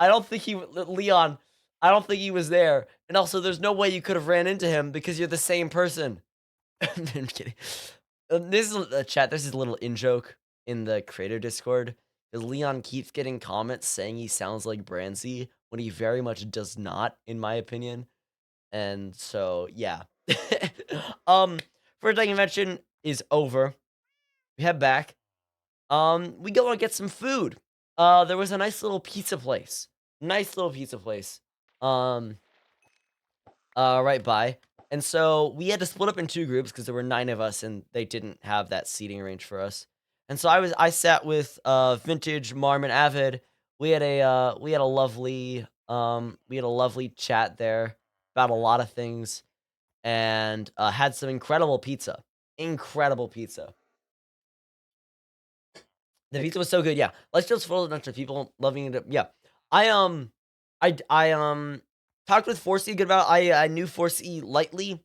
don't think Leon, I don't think he was there, and also, there's no way you could have ran into him because you're the same person. I'm kidding. This is a chat. This is a little in joke in the creator Discord. 'Cause Leon keeps getting comments saying he sounds like Branzy when he very much does not, in my opinion. And so, yeah. um, First day convention is over. We head back. We go and get some food. There was a nice little pizza place. Nice little pizza place. Um, right by. And so we had to split up in 2 groups because there were 9 of us and they didn't have that seating arranged for us. And so I sat with Vintage, Marm, and Avid. We had a lovely chat there about a lot of things and had some incredible pizza. Incredible pizza. The pizza was so good, yeah. Let's just full of a bunch of people loving it. Yeah. I talked with Forsey a good about I knew Forsey lightly.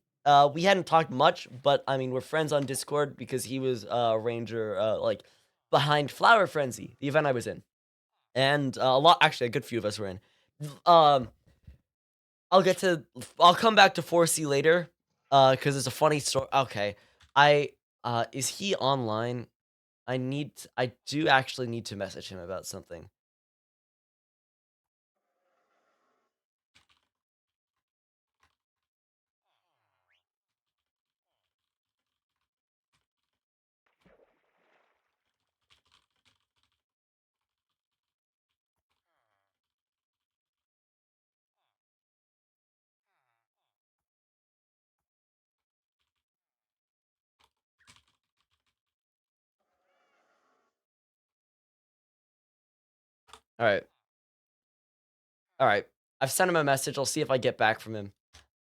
We hadn't talked much, but I mean we're friends on Discord because he was Ranger like behind Flower Frenzy, the event I was in. And a lot actually a good few of us were in. Um I'll get to I'll come back to Forsey later. Cuz it's a funny story. Okay. I Is he online? I do actually need to message him about something. All right. All right. I've sent him a message. I'll see if I get back from him.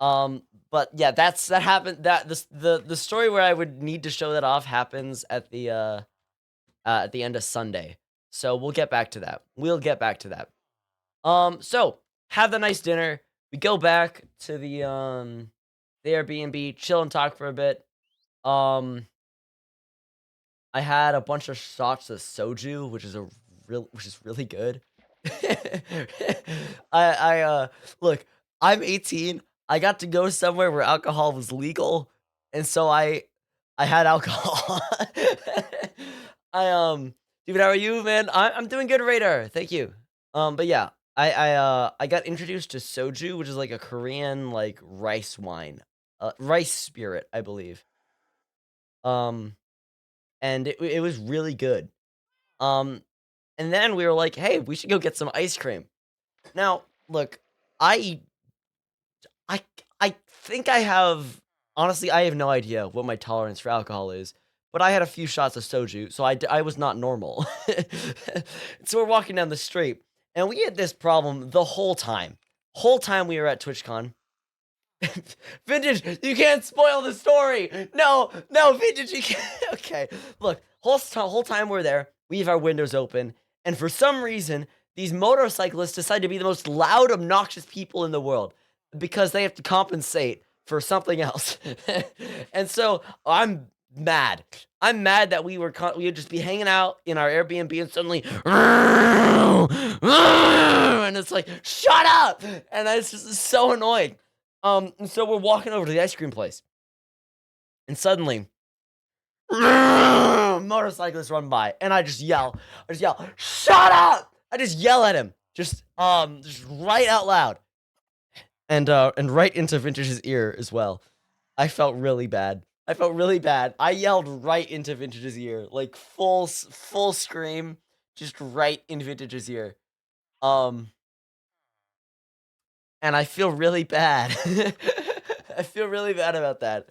But yeah, that happened. The story where I would need to show that off happens at the end of Sunday. So we'll get back to that. We'll get back to that. So have the nice dinner. We go back to the Airbnb, chill and talk for a bit. Um, I had a bunch of shots of soju, which is really good. Look, I'm 18. I got to go somewhere where alcohol was legal, and so I had alcohol. Dude, how are you, man? I'm doing good, Radar. Thank you. But yeah, I got introduced to soju, which is like a Korean like rice wine, rice spirit, I believe. Um, and it was really good. Um, and then we were like, "Hey, we should go get some ice cream." Now, look, I I I think I have honestly, I have no idea what my tolerance for alcohol is, but I had a few shots of soju, so I was not normal. So we're walking down the street, and we had this problem the whole time. Whole time we were at TwitchCon. Vintage, you can't spoil the story. No, no, Vintage, you can't. Okay, look, whole time we're there, we have our windows open, and for some reason, these motorcyclists decide to be the most loud, obnoxious people in the world because they have to compensate for something else. And so I'm mad. I'm mad that we would just be hanging out in our Airbnb and suddenly, and it's like, shut up! And it's just so annoying. And so we're walking over to the ice cream place, and suddenly, motorcyclists run by, and I just yell, shut up! I just yell at him, just right out loud, and right into Vintage's ear as well. I felt really bad. I yelled right into Vintage's ear, like full scream, just right in Vintage's ear. Um, and I feel really bad. I feel really bad about that.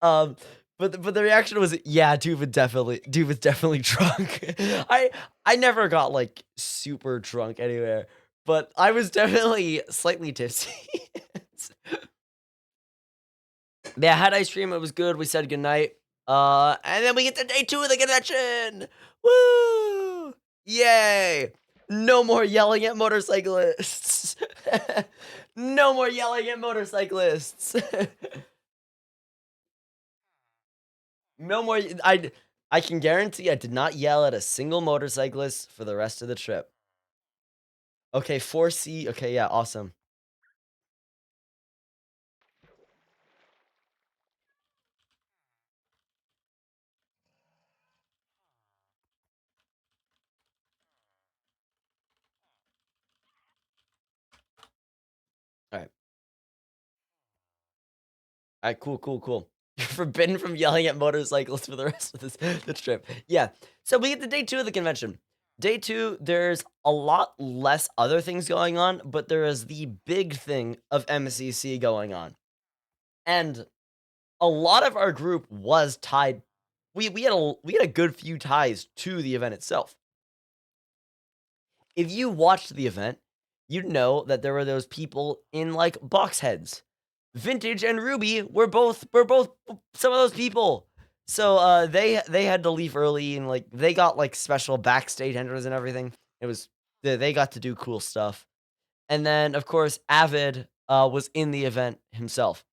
Um, but the reaction was, yeah, dude was definitely drunk. I never got like super drunk anywhere, but I was definitely slightly tipsy. Yeah, I had ice cream. It was good. We said goodnight. And then we get to day 2 of the convention. Woo! Yay! No more yelling at motorcyclists. No more yelling at motorcyclists. No more. I can guarantee I did not yell at a single motorcyclist for the rest of the trip. Okay, 4C. Okay, yeah, awesome. All right. All right, cool. You're forbidden from yelling at motorcyclists for the rest of this trip. Yeah. So we get to day 2 of the convention. Day 2, there's a lot less other things going on, but there is the big thing of MCC going on. And a lot of our group was tied. We had a good few ties to the event itself. If you watched the event, you'd know that there were those people in like box heads. Vintage and Ruby were both some of those people. So they had to leave early, and like they got like special backstage entries and everything. It was they got to do cool stuff. And then of course Avid was in the event himself.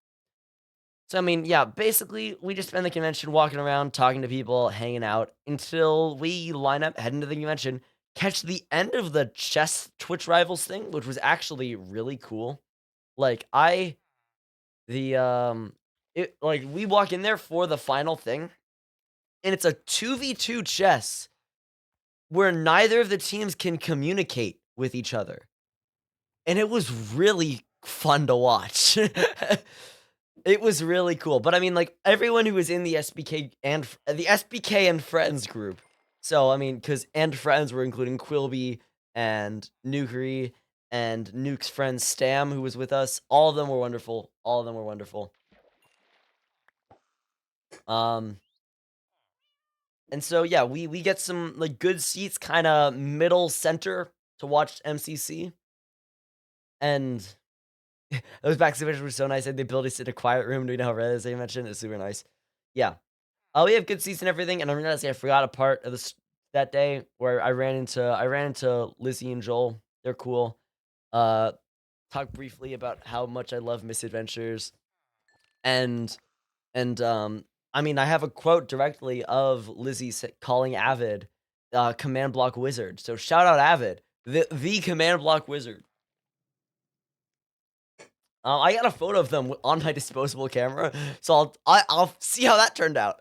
So I mean, yeah, basically we just spend the convention walking around, talking to people, hanging out until we line up, head into the convention, catch the end of the chess Twitch rivals thing, which was actually really cool. Like I the it like we walk in there for the final thing, and it's a 2v2 chess where neither of the teams can communicate with each other. And it was really fun to watch. It was really cool. But I mean, like everyone who was in the SBK and friends group. So I mean, because and friends were including Quilby and Nukery and Nuke's friend Stam, who was with us. All of them were wonderful. All of them were wonderful. Um, and so yeah, we get some like good seats, kind of middle center to watch MCC. And those backstage were so nice. I had the ability to sit in a quiet room doing how red as I mentioned. It's super nice. Yeah. We have good seats and everything. And I'm realizing I forgot a part of this. that day where I ran into Lizzie and Joel. They're cool. Uh, talked briefly about how much I love misadventures and I mean, I have a quote directly of Lizzie calling Avid, command block wizard. So shout out Avid, the command block wizard. I got a photo of them on my disposable camera, so I'll see how that turned out.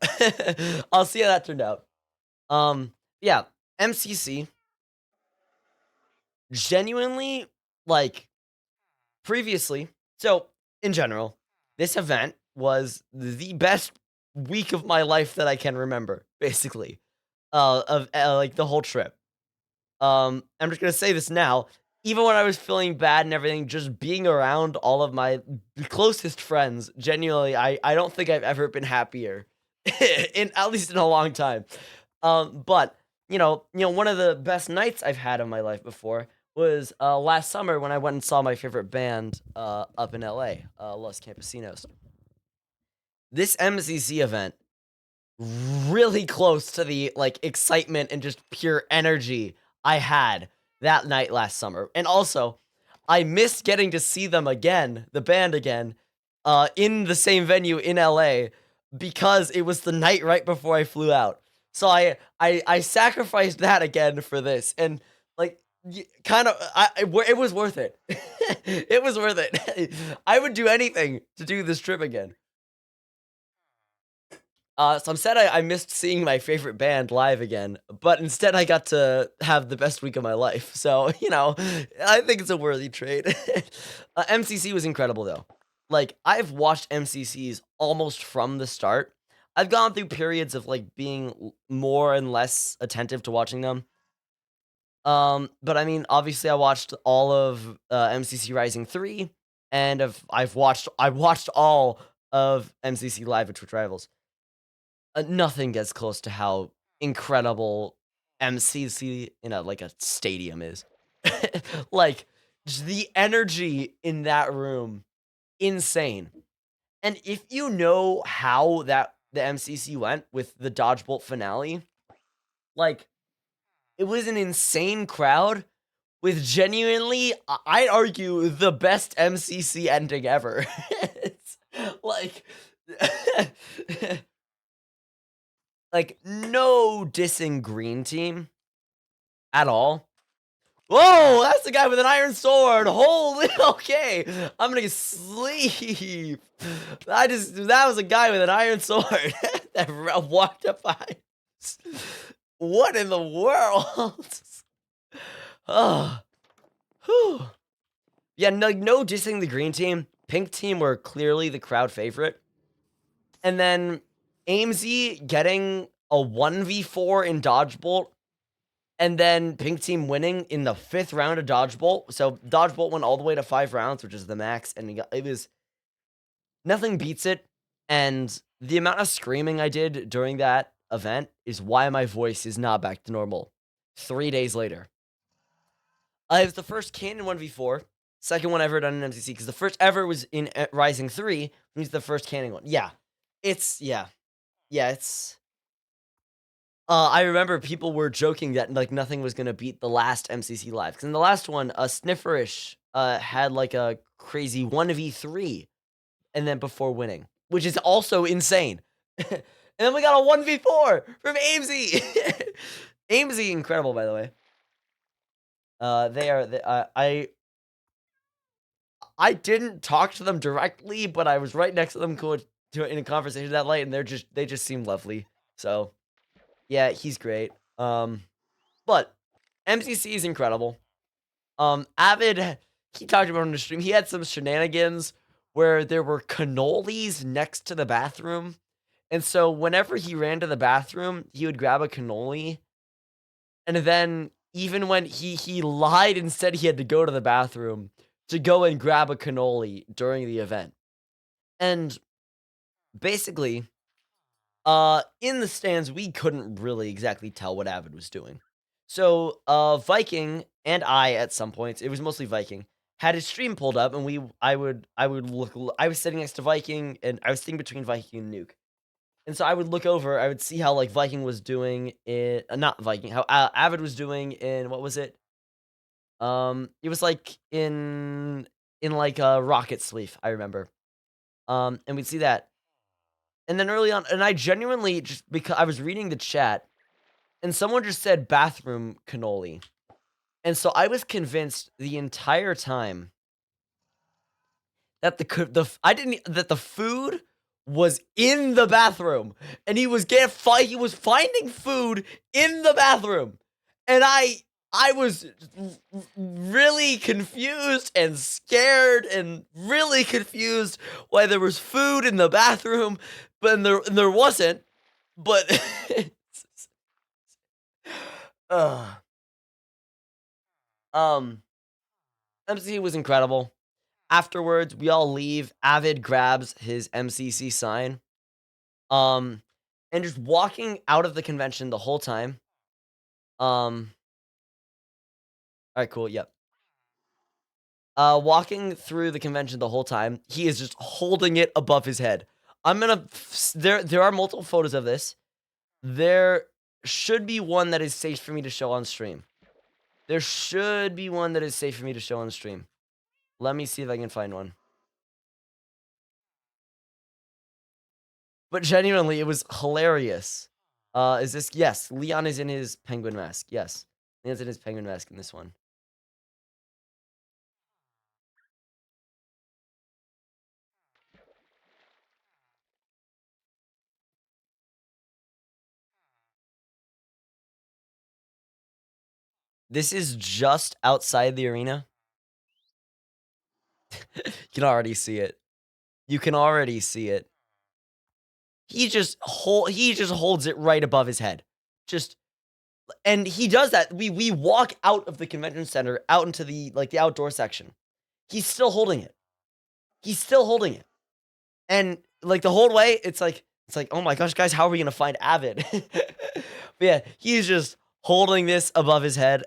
I'll see how that turned out. Yeah, MCC genuinely like previously. So in general, this event was the best week of my life that I can remember. Basically, of like the whole trip. I'm just gonna say this now. Even when I was feeling bad and everything, just being around all of my closest friends, genuinely, I don't think I've ever been happier, in at least in a long time. But one of the best nights I've had in my life before was last summer when I went and saw my favorite band up in LA, Los Campesinos. This MCC event really close to the like excitement and just pure energy I had that night last summer. And also, I missed getting to see them again, the band again, in the same venue in LA because it was the night right before I flew out. So I sacrificed that again for this, and like kind of it was worth it. It was worth it. I would do anything to do this trip again. So I'm sad I missed seeing my favorite band live again, but instead I got to have the best week of my life. So, I think it's a worthy trade. MCC was incredible though. Like, I've watched MCCs almost from the start. I've gone through periods of like being more and less attentive to watching them. But I mean, obviously I watched all of MCC Rising 3 and I've watched all of MCC Live at Twitch Rivals. Nothing gets close to how incredible MCC in like a stadium is. Like just the energy in that room, insane. And if you know how the MCC went with the Dodgebolt finale, like it was an insane crowd with genuinely, I'd argue, the best MCC ending ever. It's like like, no dissing green team at all. Whoa, that's the guy with an iron sword. Holy, okay. I'm gonna sleep. That was a guy with an iron sword that walked up behind us. What in the world? Oh, whew. Yeah, no dissing the green team. Pink team were clearly the crowd favorite. And then Amesy getting a 1v4 in Dodgebolt, and then Pink Team winning in the 5th round of Dodgebolt. So Dodgebolt went all the way to 5 rounds, which is the max, and it was nothing beats it. And the amount of screaming I did during that event is why my voice is not back to normal 3 days later. It was the first canon 1v4, second one ever done in MCC, because the first ever was in Rising 3, which means the first canon one. Yeah. It's I remember people were joking that like nothing was gonna beat the last MCC live, because in the last one, Snifferish had like a crazy 1v3 and then before winning, which is also insane. And then we got a 1v4 from Amesy. Amesy, incredible, by the way. I didn't talk to them directly, but I was right next to them in a conversation that night, and they just seemed lovely. So yeah, he's great. But MCC is incredible. Avid, he talked about on the stream. He had some shenanigans where there were cannolis next to the bathroom, and so whenever he ran to the bathroom, he would grab a cannoli, and then even when he lied and said he had to go to the bathroom to go and grab a cannoli during the event, and basically, in the stands, we couldn't really exactly tell what Avid was doing. So, Viking and I, at some points, it was mostly Viking, had his stream pulled up, and I would look. I was sitting next to Viking, and I was sitting between Viking and Nuke. And so I would look over, I would see how, like, Viking was doing in not Viking, how Avid was doing in what was it? It was, like, in, like, Rocket Sleeve, I remember. And we'd see that. And then early on and I genuinely just because I was reading the chat, and someone just said bathroom cannoli. And so I was convinced the entire time that the food was in the bathroom, and he was finding food in the bathroom, and I was really confused and scared and really confused why there was food in the bathroom, but there wasn't. But uh, um, MC was incredible. Afterwards, we all leave. Avid grabs his MCC sign. Um, and just walking out of the convention the whole time. Alright, cool, yep. Walking through the convention the whole time, he is just holding it above his head. I'm gonna there are multiple photos of this. There should be one that is safe for me to show on stream. There should be one that is safe for me to show on stream. Let me see if I can find one. But genuinely, it was hilarious. Is this yes, Leon is in his penguin mask. Yes. Leon's in his penguin mask in this one. This is just outside the arena. You can already see it. You can already see it. He just holds it right above his head. Just and he does that. We walk out of the convention center out into the like the outdoor section. He's still holding it. He's still holding it. And like the whole way, it's like, oh my gosh, guys, how are we gonna find Avid? But yeah, he's just holding this above his head.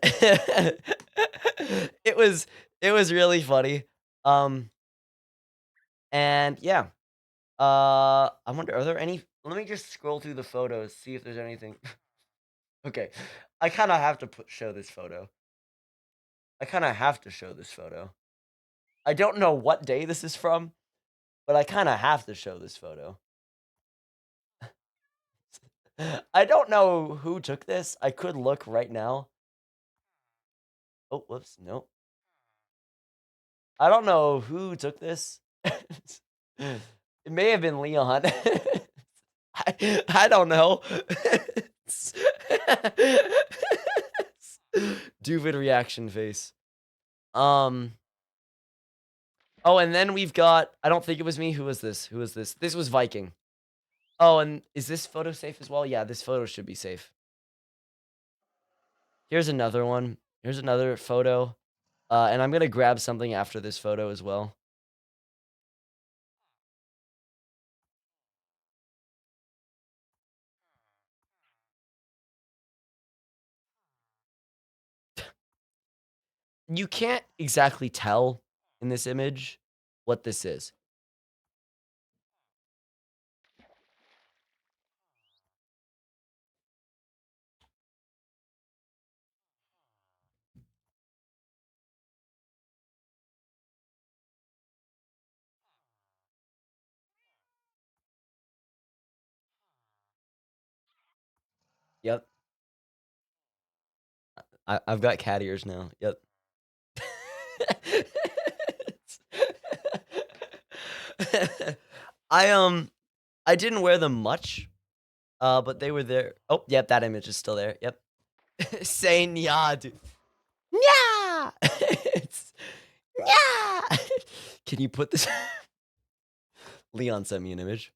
It was really funny. And yeah. I wonder, are there any let me just scroll through the photos, see if there's anything. Okay. I kinda have to show this photo. I kinda have to show this photo. I don't know what day this is from, but I kinda have to show this photo. I don't know who took this. I could look right now. Oh, whoops, nope. I don't know who took this. It may have been Leon. I don't know. Duvid reaction face. Oh, and then we've got I don't think it was me. Who was this? Who was this? This was Viking. Oh, and is this photo safe as well? Yeah, this photo should be safe. Here's another one. Here's another photo. And I'm gonna grab something after this photo as well. You can't exactly tell in this image what this is. Yep. I've got cat ears now. Yep. I didn't wear them much, but they were there. Oh, yep, that image is still there. Yep. Saying yeah, dude. Yeah. Yeah. Can you put this? Leon sent me an image.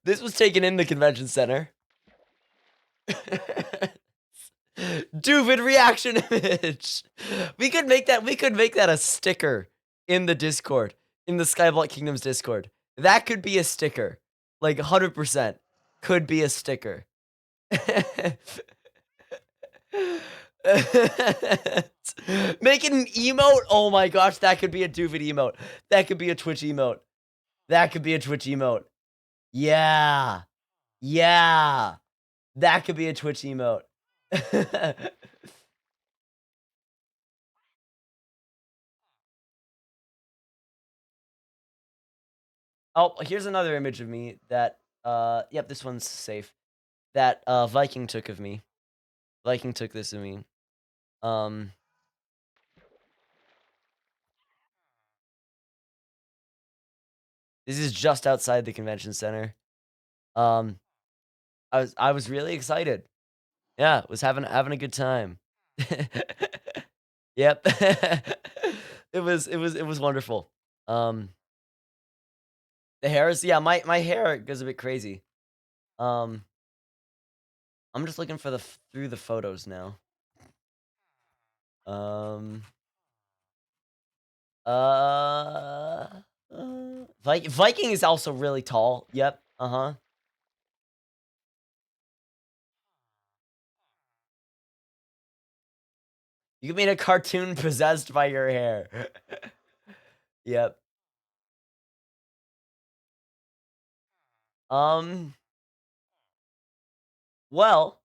This was taken in the convention center. Duvid reaction image. We could make that a sticker in the Discord, in the Skyblock Kingdoms Discord. That could be a sticker. Like 100% could be a sticker. Make it an emote? Oh my gosh, that could be a Doofit emote. That could be a Twitch emote. That could be a Twitch emote. Yeah. Yeah. That could be a Twitch emote. Oh, here's another image of me that, yep, this one's safe. That, Viking took of me. Viking took this of me. Um, this is just outside the convention center. Um, I was really excited. Yeah, was having a good time. Yep. It was wonderful. Um, the hair is yeah, my hair goes a bit crazy. Um, I'm just looking for through the photos now. Um, uh, Viking is also really tall. Yep. Uh-huh. You made a cartoon possessed by your hair. Yep. Um, well,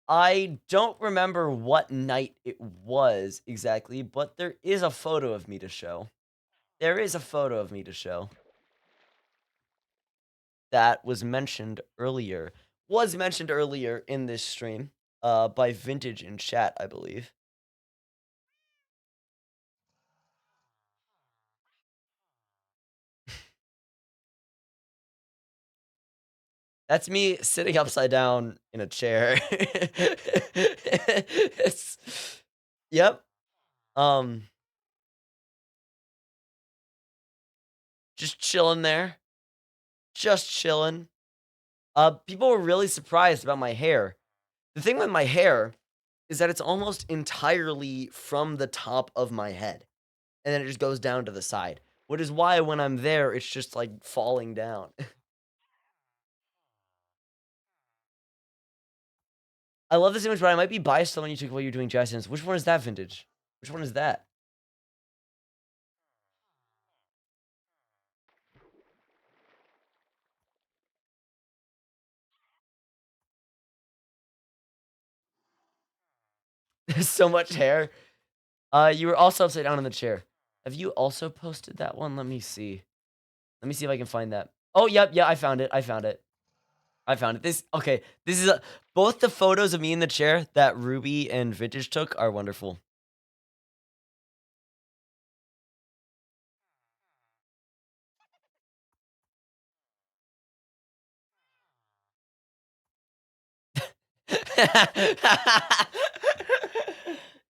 I don't remember what night it was exactly, but there is a photo of me to show. There is a photo of me to show. That was mentioned earlier in this stream, by Vintage in chat, I believe. That's me sitting upside down in a chair. It's yep. Um, just chilling there. Just chilling. People were really surprised about my hair. The thing with my hair is that it's almost entirely from the top of my head, and then it just goes down to the side, which is why when I'm there, it's just, like, falling down. I love this image, but I might be biased on when you took while you're doing jazz hands. Which one is that, Vintage? Which one is that? There's so much hair. You were also upside down in the chair. Have you also posted that one? Let me see. Let me see if I can find that. Oh, yep, yeah, I found it. I found it. I found it. Okay. This is both the photos of me in the chair that Ruby and Vintage took are wonderful.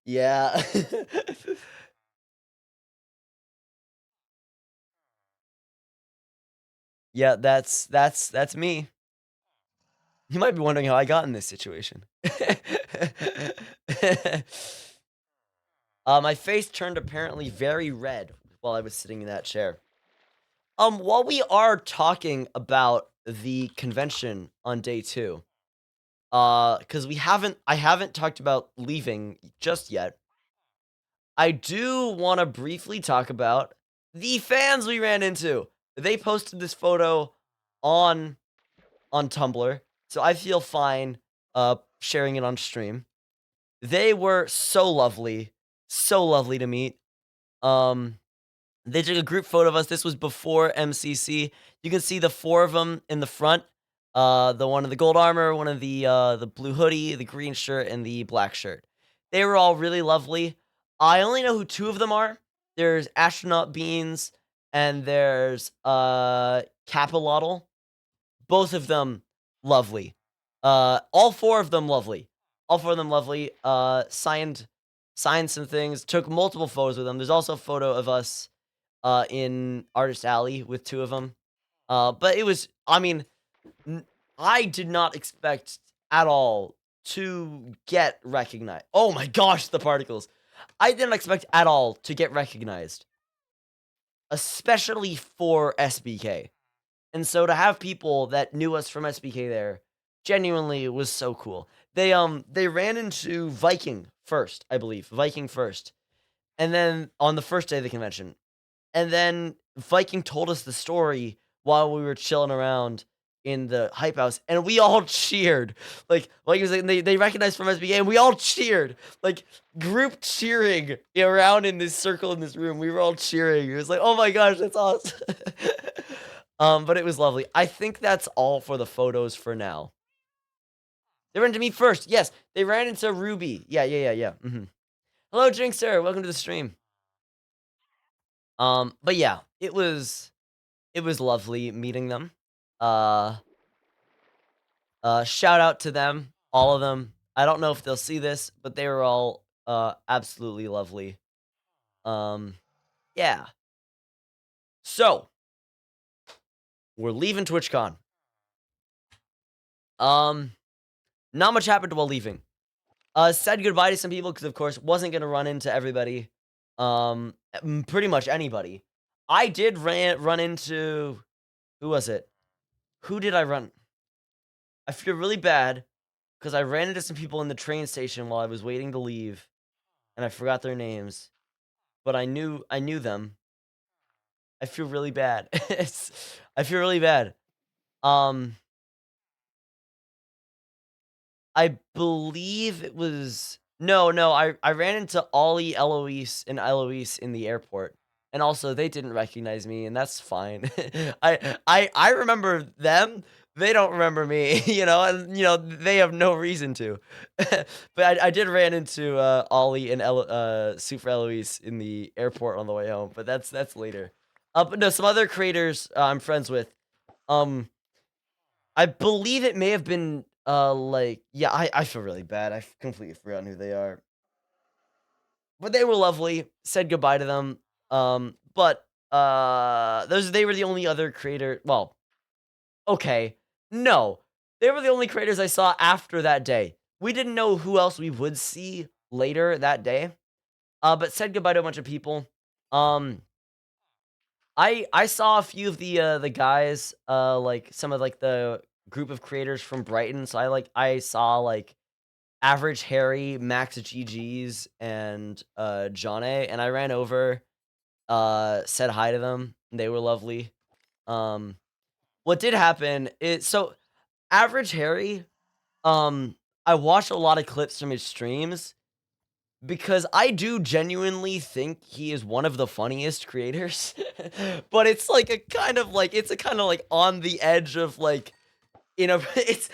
Yeah. Yeah, that's me. You might be wondering how I got in this situation. My face turned apparently very red while I was sitting in that chair. While we are talking about the convention on day 2, because I haven't talked about leaving just yet. I do want to briefly talk about the fans we ran into. They posted this photo on Tumblr, so I feel fine sharing it on stream. They were so lovely to meet. They took a group photo of us. This was before MCC. You can see the 4 of them in the front. The one in the gold armor, one of the blue hoodie, the green shirt, and the black shirt. They were all really lovely. I only know who 2 of them are. There's Astronaut Beans and there's Capilotl. Both of them lovely. All 4 of them lovely. All 4 of them lovely. Signed some things. Took multiple photos with them. There's also a photo of us in Artist Alley with 2 of them. But it was, I mean, I did not expect at all to get recognized. Oh my gosh, the particles. I didn't expect at all to get recognized, especially for SBK. And so to have people that knew us from SBK there genuinely was so cool. They ran into Viking first, I believe. Viking first. And then on the first day of the convention. And then Viking told us the story while we were chilling around in the hype house, and we all cheered. Like he was like, they recognized from SBA, and we all cheered. Like group cheering around in this circle in this room. We were all cheering. It was like, oh my gosh, that's awesome. But it was lovely. I think that's all for the photos for now. They ran into me first. Yes, they ran into Ruby. Yeah. Hello, Jinxer. Welcome to the stream. But yeah, it was lovely meeting them. Shout out to them, all of them. I don't know if they'll see this, but they were all absolutely lovely. Yeah. So we're leaving TwitchCon. Not much happened while leaving. Said goodbye to some people because, of course, wasn't gonna run into everybody. Pretty much anybody. I did run into, who was it? Who did I run? I feel really bad because I ran into some people in the train station while I was waiting to leave, and I forgot their names. But I knew them. I feel really bad. I feel really bad. I believe it was no. I ran into Ollie, Eloise, and Eloise in the airport, and also they didn't recognize me, and that's fine. I remember them. They don't remember me, and they have no reason to. But I did ran into Ollie and Super Eloise in the airport on the way home, but that's later. But no, some other creators I'm friends with. I believe it may have been yeah, I feel really bad. I completely forgotten who they are. But they were lovely. Said goodbye to them. But they were the only other creator. Well, okay. No. They were the only creators I saw after that day. We didn't know who else we would see later that day. But said goodbye to a bunch of people. I saw a few of the guys, like some of like the group of creators from Brighton. So I saw like Average Harry, Max GG's, and John A. And I ran over, said hi to them. They were lovely. What did happen is so Average Harry, I watched a lot of clips from his streams because I do genuinely think he is one of the funniest creators. But it's like a kind of like on the edge of like, it's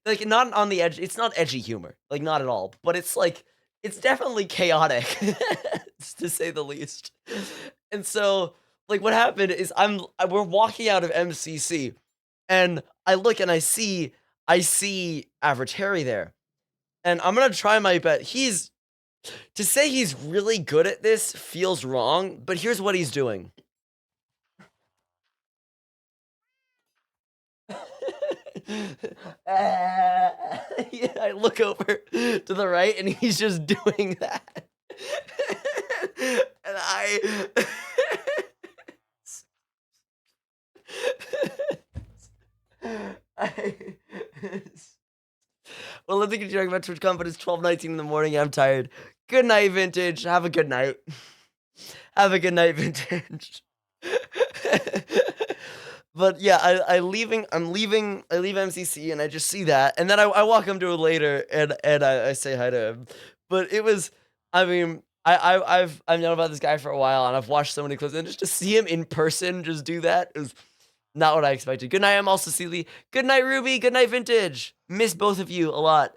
like not on the edge. It's not edgy humor, like not at all. But it's like it's definitely chaotic, to say the least. And so like what happened is we're walking out of MCC, and I look and I see Average Harry there, and I'm gonna try my best. To say he's really good at this feels wrong, but here's what he's doing. Yeah, I look over to the right and he's just doing that. And well, let me get you talking about TwitchCon, but it's 12:19 in the morning. I'm tired. Good night, Vintage. Have a good night. Have a good night, Vintage. But yeah, I leave MCC and I just see that, and then I walk him to it later and I say hi to him. But it was, I mean, I've known about this guy for a while and I've watched so many clips, and just to see him in person just do that is not what I expected. Good night, I'm also Sealy. Good night, Ruby. Good night, Vintage. Miss both of you a lot.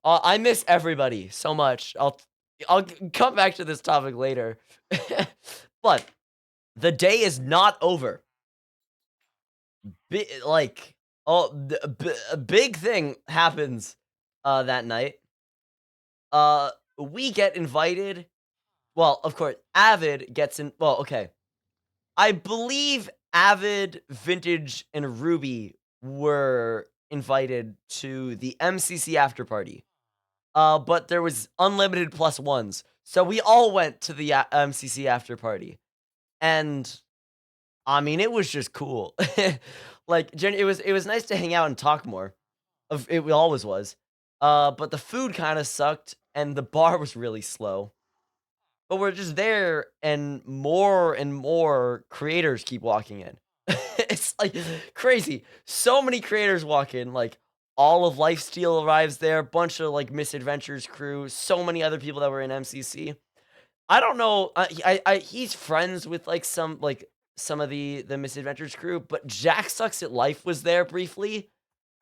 I miss everybody so much. I'll come back to this topic later. But the day is not over. A big thing happens that night. We get invited. Well, of course, Avid gets in. Well, okay. I believe Avid, Vintage, and Ruby were invited to the MCC after party. But there was unlimited plus ones. So we all went to the MCC after party. And I mean, it was just cool. Like, it was nice to hang out and talk more. It always was. But the food kinda sucked, and the bar was really slow. But we're just there, and more creators keep walking in. It's, like, crazy. So many creators walk in, like, all of Lifesteal arrives there, bunch of, like, Misadventures crew, so many other people that were in MCC. I don't know, he's friends with, some of the Misadventures crew, but Jack Sucks at Life was there briefly,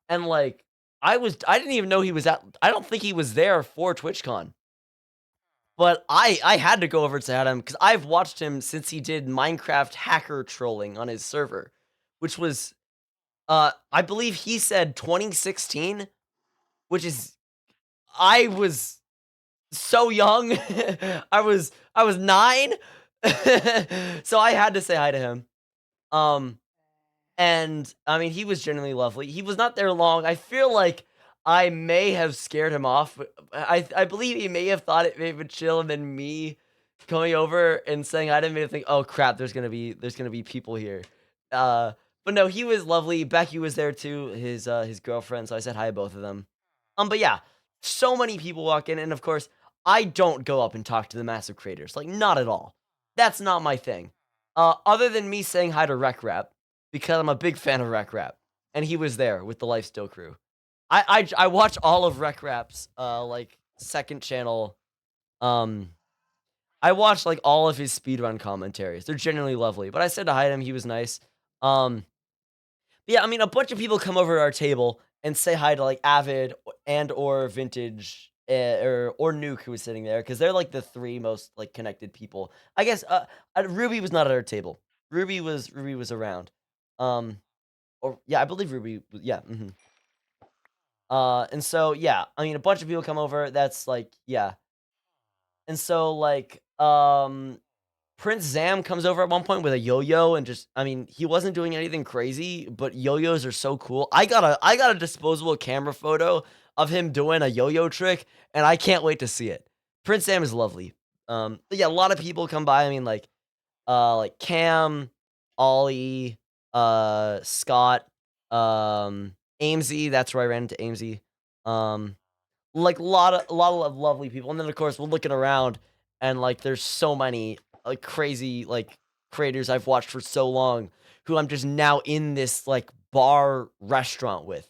and, like, I didn't even know he was at I don't think he was there for TwitchCon. But I had to go over to him because I've watched him since he did Minecraft hacker trolling on his server, which was, I believe he said 2016, which is I was so young. I was 9. So I had to say hi to him. Um, and, I mean, he was genuinely lovely. He was not there long. I feel like I may have scared him off, but I believe he may have thought it may have been chill, and then me going over and saying hi to him made him think, "Oh, crap, there's gonna be people here." Uh, but no, he was lovely. Becky was there too, his girlfriend, so I said hi to both of them. But yeah, so many people walk in, and of course, I don't go up and talk to the massive creators, like, not at all. That's not my thing. Other than me saying hi to Rec Rap, because I'm a big fan of Rec Rap, and he was there with the Lifesteal crew. I watch all of Rec Rap's, like, second channel, um, I watched, like, all of his speedrun commentaries. They're genuinely lovely, but I said hi to him, he was nice. Um, yeah, I mean, a bunch of people come over to our table and say hi to, like, Avid and or Vintage, or Nuke who was sitting there because 'cause they're, like, the 3 most, like, connected people. I guess, Ruby was not at our table. Ruby was around. Um, or yeah, I believe Ruby w yeah, mhm. And so, yeah, I mean, a bunch of people come over, that's, like yeah. And so, like, Prince Zam comes over at one point with a yo-yo and just I mean, he wasn't doing anything crazy, but yo-yos are so cool. I got a disposable camera photo of him doing a yo-yo trick, and I can't wait to see it. Prince Zam is lovely. But yeah, a lot of people come by, I mean, like Cam, Ollie, Scott, Amesy, that's where I ran into Amesy. Um, like, a lot of lovely people, and then, of course, we're looking around, and, like, there's so many, like, crazy, like, creators I've watched for so long who I'm just now in this, like, bar restaurant with.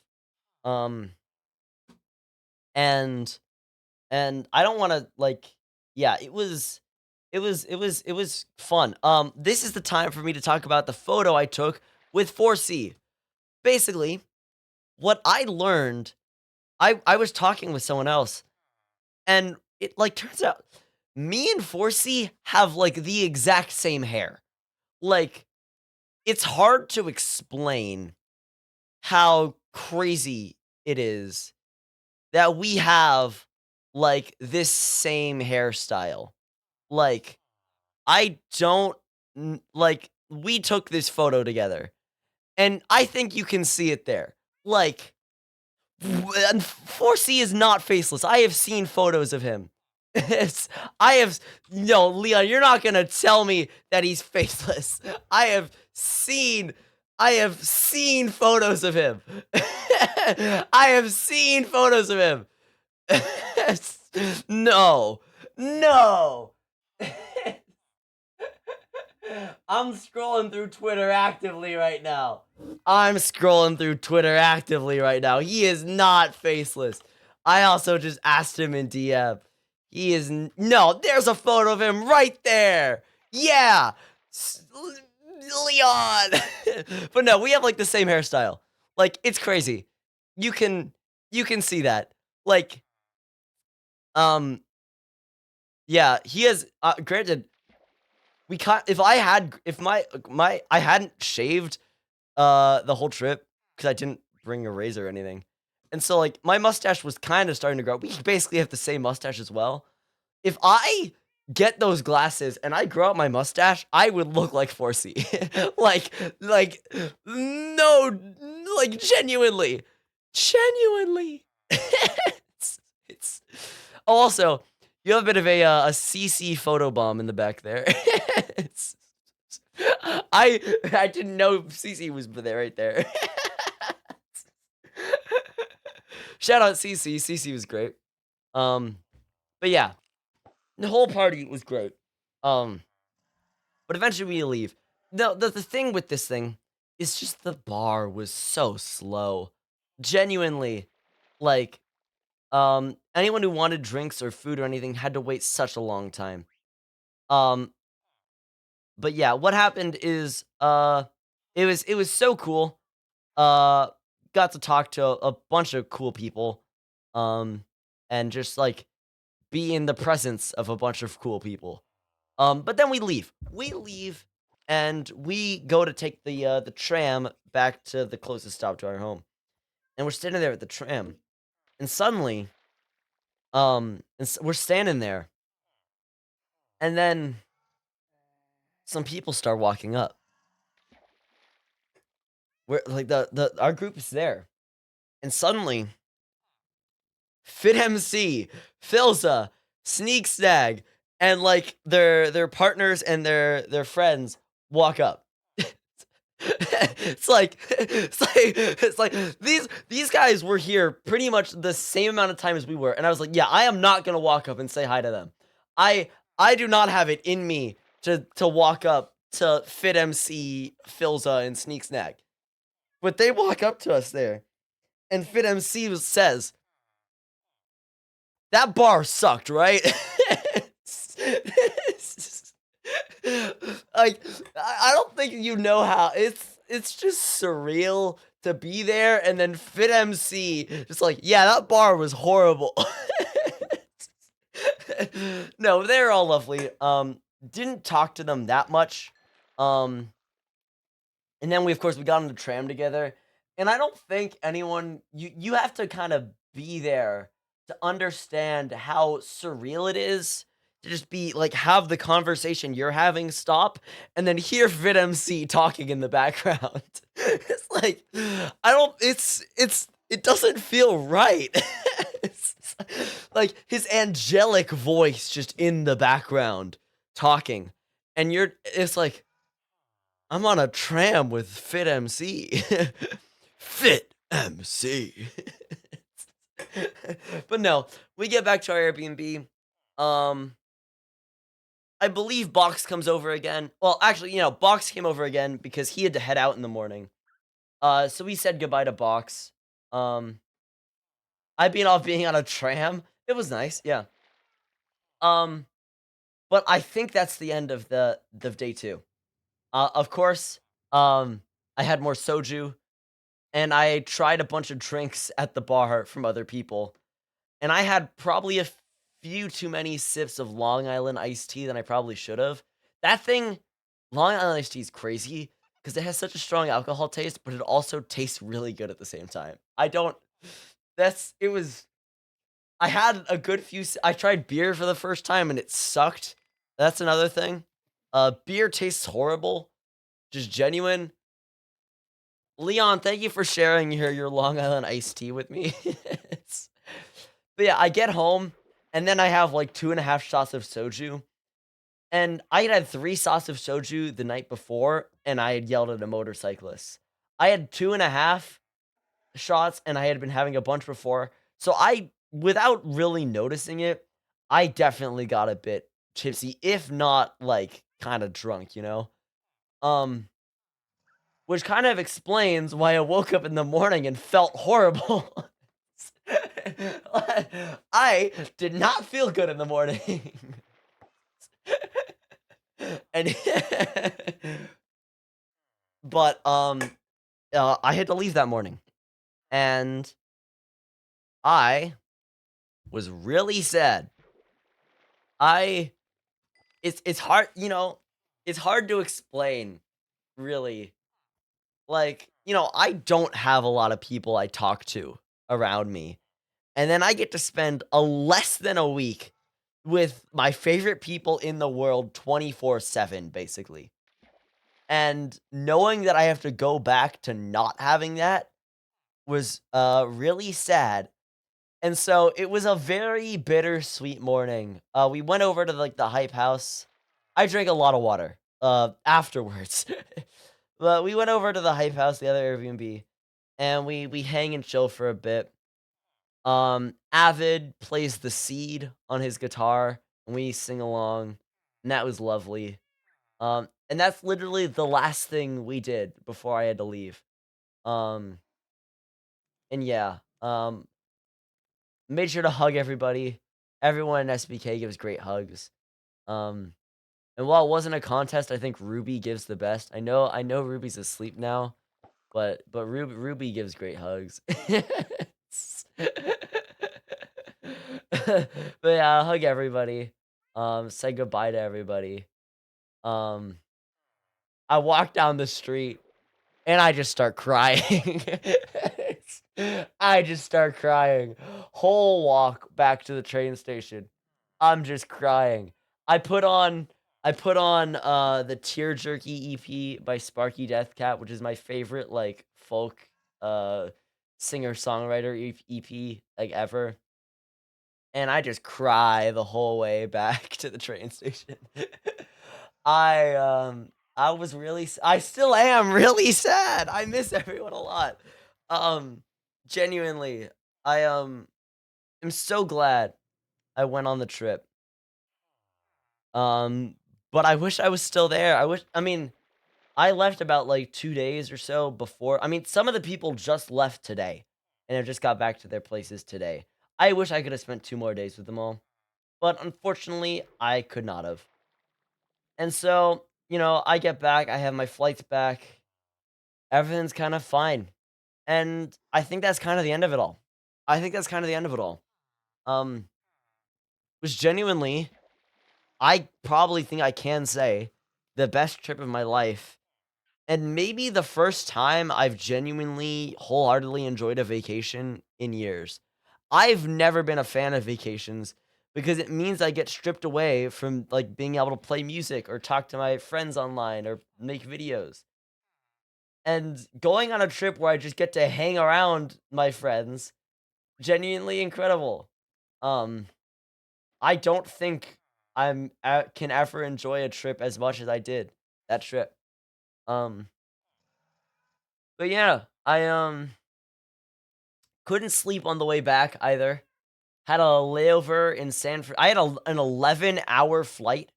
Um, and and I don't wanna, like yeah, it was fun. This is the time for me to talk about the photo I took with 4C. Basically, what I learned I was talking with someone else, and it, like, turns out me and 4C have, like, the exact same hair. Like, it's hard to explain how crazy it is that we have, like, this same hairstyle. Like, I don't like, we took this photo together, and I think you can see it there. Like, 4C is not faceless. I have seen photos of him. It's I have no, Leon, you're not gonna tell me that he's faceless. I have seen photos of him. I have seen photos of him. No. No. I'm scrolling through Twitter actively right now. He is not faceless. I also just asked him in DM. He is no, there's a photo of him right there. Yeah. Leon. But no, we have like the same hairstyle. Like it's crazy. You can you can see that. Like um yeah, he has granted we caught if my I hadn't shaved the whole trip because I didn't bring a razor or anything. And so like my mustache was kind of starting to grow. We basically have the same mustache as well. If I get those glasses and I grow out my mustache, I would look like 4C. like no like genuinely. Genuinely. It's oh, also, you have a bit of a CC photo bomb in the back there. It's I didn't know Cece was there right there. Shout out Cece. Cece was great. Um, but yeah, the whole party was great. Um, but eventually we leave. The thing with this thing is just the bar was so slow. Genuinely, like, anyone who wanted drinks or food or anything had to wait such a long time. Um, but yeah, what happened is, it was so cool. Uh, got to talk to a bunch of cool people, um, and just, like, be in the presence of a bunch of cool people. But then we leave. We leave, and we go to take the tram back to the closest stop to our home. And we're standing there at the tram, and suddenly, we're standing there, and then some people start walking up. We're like our group is there, and suddenly Fit MC, Philza, Sneak Snag, and like their partners and their friends walk up. It's like these guys were here pretty much the same amount of time as we were, and I was like, yeah, I am not gonna walk up and say hi to them. I do not have it in me to walk up to Fit MC, Philza, and Sneak Snag. But they walk up to us there, and Fit MC says, "That bar sucked, right?" Like, I don't think you know how it's just surreal to be there, and then Fit MC just like, "Yeah, that bar was horrible." No, they're all lovely. Didn't talk to them that much. Um, and then of course, we got on the tram together, and I don't think anyone you have to kind of be there to understand how surreal it is to just be like, have the conversation you're having stop, and then hear VidMC talking in the background. It's like, I don't it doesn't feel right. It's like his angelic voice just in the background talking, and it's like, I'm on a tram with Fit MC. Fit MC. But no, we get back to our Airbnb. Um, I believe Box comes over again. Well, actually, Box came over again because he had to head out in the morning. So we said goodbye to Box. Um, I being off being on a tram. It was nice, yeah. Um, but I think that's the end of the day 2. Of course, I had more soju, and I tried a bunch of drinks at the bar from other people, and I had probably a few too many sips of Long Island iced tea than I probably should have. That thing, Long Island iced tea is crazy because it has such a strong alcohol taste, but it also tastes really good at the same time. I don't. That's it was. I had a good few. I tried beer for the first time and it sucked. That's another thing. Beer tastes horrible, just genuine. Leon, thank you for sharing your Long Island iced tea with me. But yeah, I get home, and then I have, like, 2.5 shots of soju, and I had 3 shots of soju the night before, and I had yelled at a motorcyclist. I had 2.5 shots, and I had been having a bunch before, so without really noticing it, I definitely got a bit tipsy, if not, like, kinda drunk, you know? Um Which kind of explains why I woke up in the morning and felt horrible. I did not feel good in the morning. And but, I had to leave that morning, and I was really sad. I it's hard, it's hard to explain, really. Like, I don't have a lot of people I talk to around me. And then I get to spend a less than a week with my favorite people in the world 24/7, basically. And knowing that I have to go back to not having that was really sad. And so it was a very bittersweet morning. We went over to like the hype house. I drank a lot of water. afterwards. But we went over to the Hype House, the other Airbnb, and we hang and chill for a bit. Avid plays The Seed on his guitar, and we sing along, and that was lovely. And that's literally the last thing we did before I had to leave. Um, and yeah, made sure to hug everybody. Everyone in SBK gives great hugs. Um, and while it wasn't a contest, I think Ruby gives the best. I know Ruby's asleep now, but Ruby gives great hugs. But yeah, hug everybody. Say goodbye to everybody. Um, I walk down the street and I just start crying. I just start crying. Whole walk back to the train station. I'm just crying. I put on the Tear Jerky EP by Sparky Deathcat, which is my favorite like folk uh singer-songwriter EP like ever. And I just cry the whole way back to the train station. I was really I still am really sad. I miss everyone a lot. Um, Genuinely, I am so glad I went on the trip. Um, but I wish I was still there. I mean, I left about like 2 days or so before. I mean, some of the people just left today and have just got back to their places today. I wish I could have spent 2 more days with them all, but unfortunately, I could not have. And so, I get back, I have my flights back, everything's kind of fine. And I think that's kind of the end of it all. I think that's kind of the end of it all. Um, was genuinely, I probably think I can say, the best trip of my life. And maybe the first time I've genuinely, wholeheartedly enjoyed a vacation in years. I've never been a fan of vacations because it means I get stripped away from like being able to play music or talk to my friends online or make videos. And going on a trip where I just get to hang around my friends, genuinely incredible. Um, I don't think can ever enjoy a trip as much as I did that trip. Um, but yeah, I couldn't sleep on the way back either. Had a layover in I had an 11-hour flight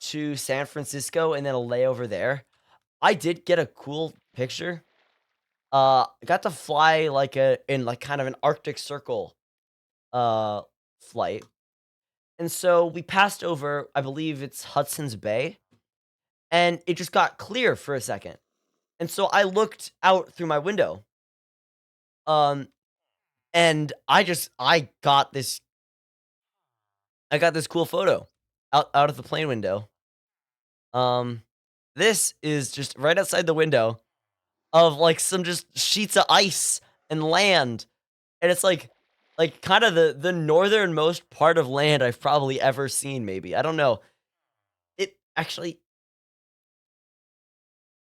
to San Francisco and then a layover there. I did get a cool picture. I got to fly like in like kind of an Arctic Circle uh flight. And so we passed over, I believe it's Hudson's Bay, and it just got clear for a second. And so I looked out through my window. Um and I got this cool photo out of the plane window. Um this is just right outside the window of like some just sheets of ice and land. And it's like kind of the northernmost part of land I've probably ever seen, maybe. I don't know. It actually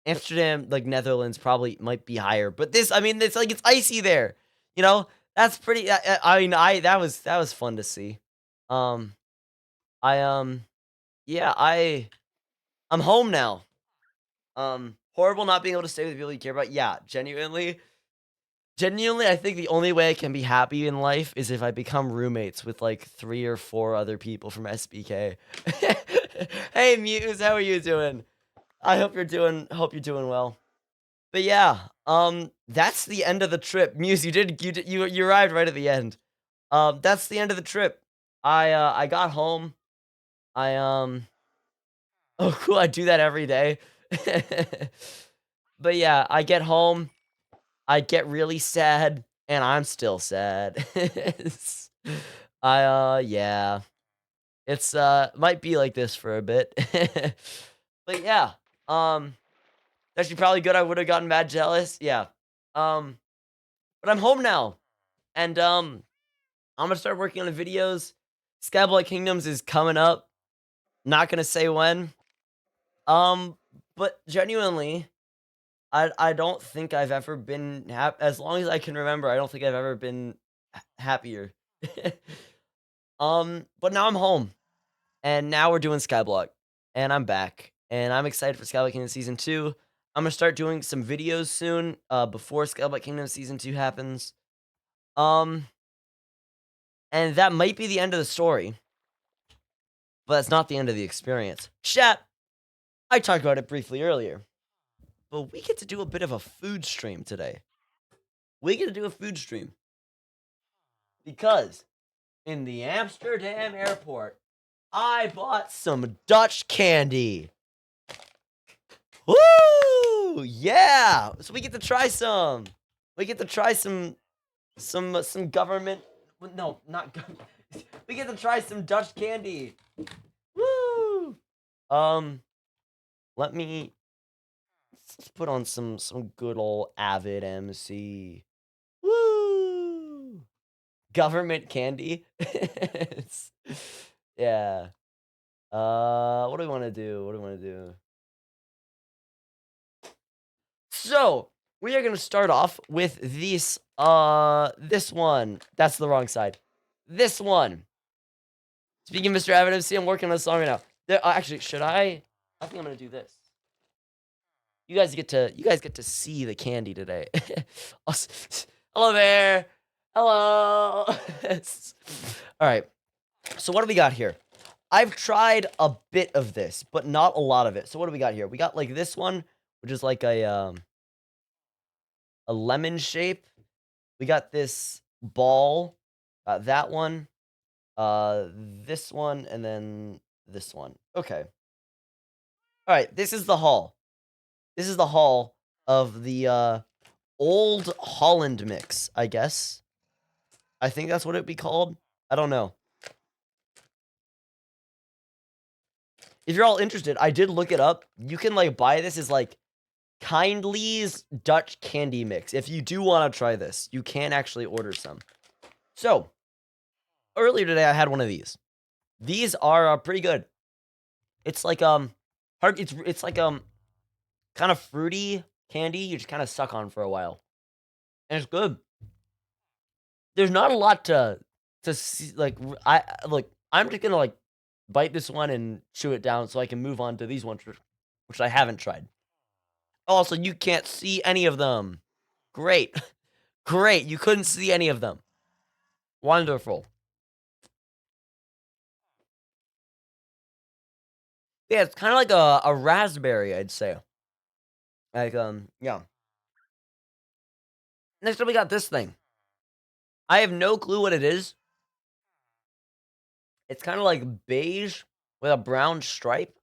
Amsterdam, like Netherlands, probably might be higher, but this, I mean, it's like it's icy there. You know, that's pretty. I mean, I that was fun to see. Um, I yeah, I'm home now. Horrible not being able to stay with the people you care about. Yeah, genuinely, I think the only way I can be happy in life is if I become roommates with like 3 or 4 other people from SBK. Hey Muse, how are you doing? I hope you're doing well. But yeah, that's the end of the trip. Muse, you arrived right at the end. That's the end of the trip. I got home. I oh cool, I do that every day. But yeah, I get home, I get really sad, and I'm still sad. Yeah. It's might be like this for a bit. But yeah, um actually probably good. I would have gotten mad jealous. Yeah. Um but I'm home now. And I'm gonna start working on the videos. Skyblock Kingdoms is coming up. Not gonna say when. Um, but genuinely, I don't think I've ever been as long as I can remember. I don't think I've ever been happier. But now I'm home, and now we're doing Skyblock, and I'm back, and I'm excited for Skyblock Kingdom Season 2. I'm gonna start doing some videos soon, before Skyblock Kingdom Season 2 happens. And that might be the end of the story, but that's not the end of the experience. Chat, I talked about it briefly earlier, but we get to do a bit of a food stream today. We get to do a food stream because in the Amsterdam airport, I bought some Dutch candy. Woo! Yeah! So we get to try some. We get to try some government. No, not government. We get to try some Dutch candy. Woo! Let's put on some good old Avid MC. Woo! Government candy. Yeah. What do we want to do? So, we are going to start off with this one. That's the wrong side. This one. Speaking of Mr. Avid MC, I'm working on a song right now. Actually, should I think I'm going to do this. You guys get to see the candy today. Hello there. Hello. All right. So what do we got here? I've tried a bit of this, but not a lot of it. So what do we got here? We got like this one, which is like a lemon shape. We got this ball, that one, this one, and then this one. Okay. All right. This is the haul. This is the haul of the Old Holland mix, I guess. I think that's what it'd be called. I don't know. If you're all interested, I did look it up. You can like buy this as like Kindly's Dutch candy mix. If you do want to try this, you can actually order some. So, earlier today I had one of these. These are pretty good. It's like hard. It's like kind of fruity candy. You just kind of suck on for a while, and it's good. There's not a lot to see. Like I'm just gonna like bite this one and chew it down so I can move on to these ones, which I haven't tried. Also, you can't see any of them. Great. Great. You couldn't see any of them. Wonderful. Yeah, it's kind of like a raspberry, I'd say. Like, yeah. Next up, we got this thing. I have no clue what it is. It's kind of like beige with a brown stripe.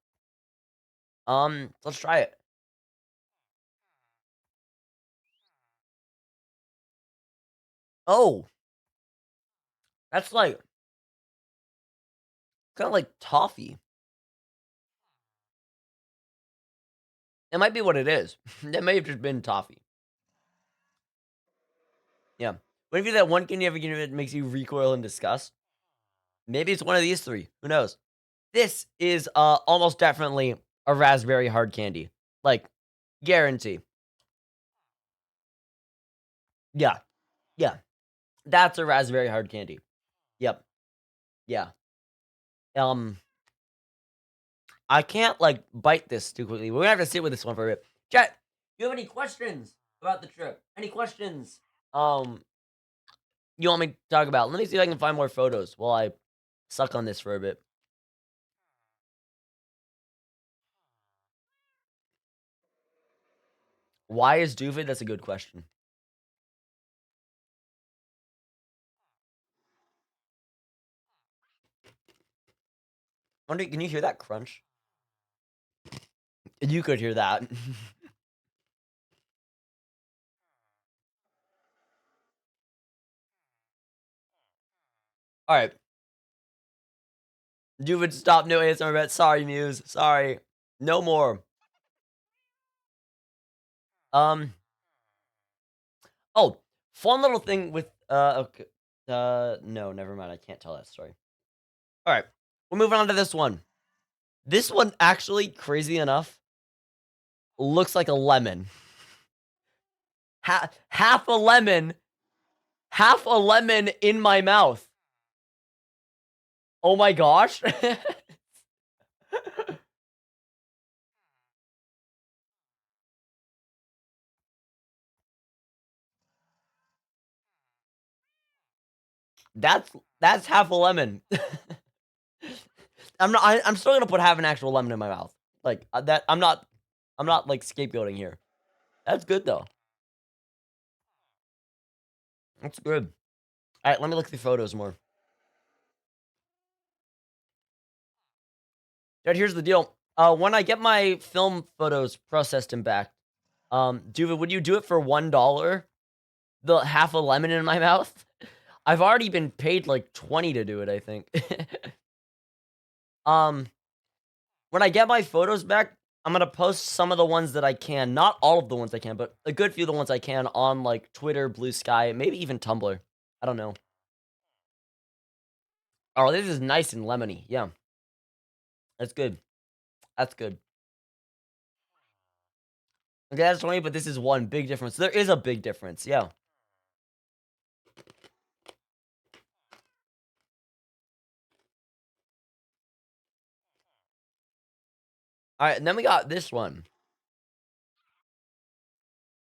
Let's try it. Oh. That's like kind of like toffee. It might be what it is. That may have just been toffee. Yeah. What if you that one candy ever give it makes you recoil in disgust? Maybe it's one of these three. Who knows? This is almost definitely a raspberry hard candy. Like, guarantee. Yeah. Yeah. That's a raspberry hard candy. Yep. Yeah. I can't like bite this too quickly. We're gonna have to sit with this one for a bit. Chat, do you have any questions about the trip? Any questions? You want me to talk about? Let me see if I can find more photos while I suck on this for a bit. Why is Duvid? That's a good question. Wonder, can you hear that crunch? You could hear that. All right. Duvid, stop. No ASMR bet. Sorry, Muse. Sorry. No more. Oh, fun little thing with okay. No, never mind. I can't tell that story. All right. We're moving on to this one. This one actually, crazy enough, looks like a lemon. Half a lemon in my mouth. Oh my gosh. That's half a lemon. I'm still gonna put half an actual lemon in my mouth. Like, that I'm not, like, scapegoating here. That's good, though. That's good. Alright, let me look through photos more. Alright, here's the deal. When I get my film photos processed and back, Duva, would you do it for $1? The half a lemon in my mouth? I've already been paid, like, 20 to do it, I think. Um, when I get my photos back, I'm gonna post some of the ones that I can. Not all of the ones I can, but a good few of the ones I can on, like, Twitter, Blue Sky, maybe even Tumblr. I don't know. Oh, this is nice and lemony. Yeah, that's good. That's good. Okay, that's 20, but this is one big difference. There is a big difference, yeah. Alright, and then we got this one.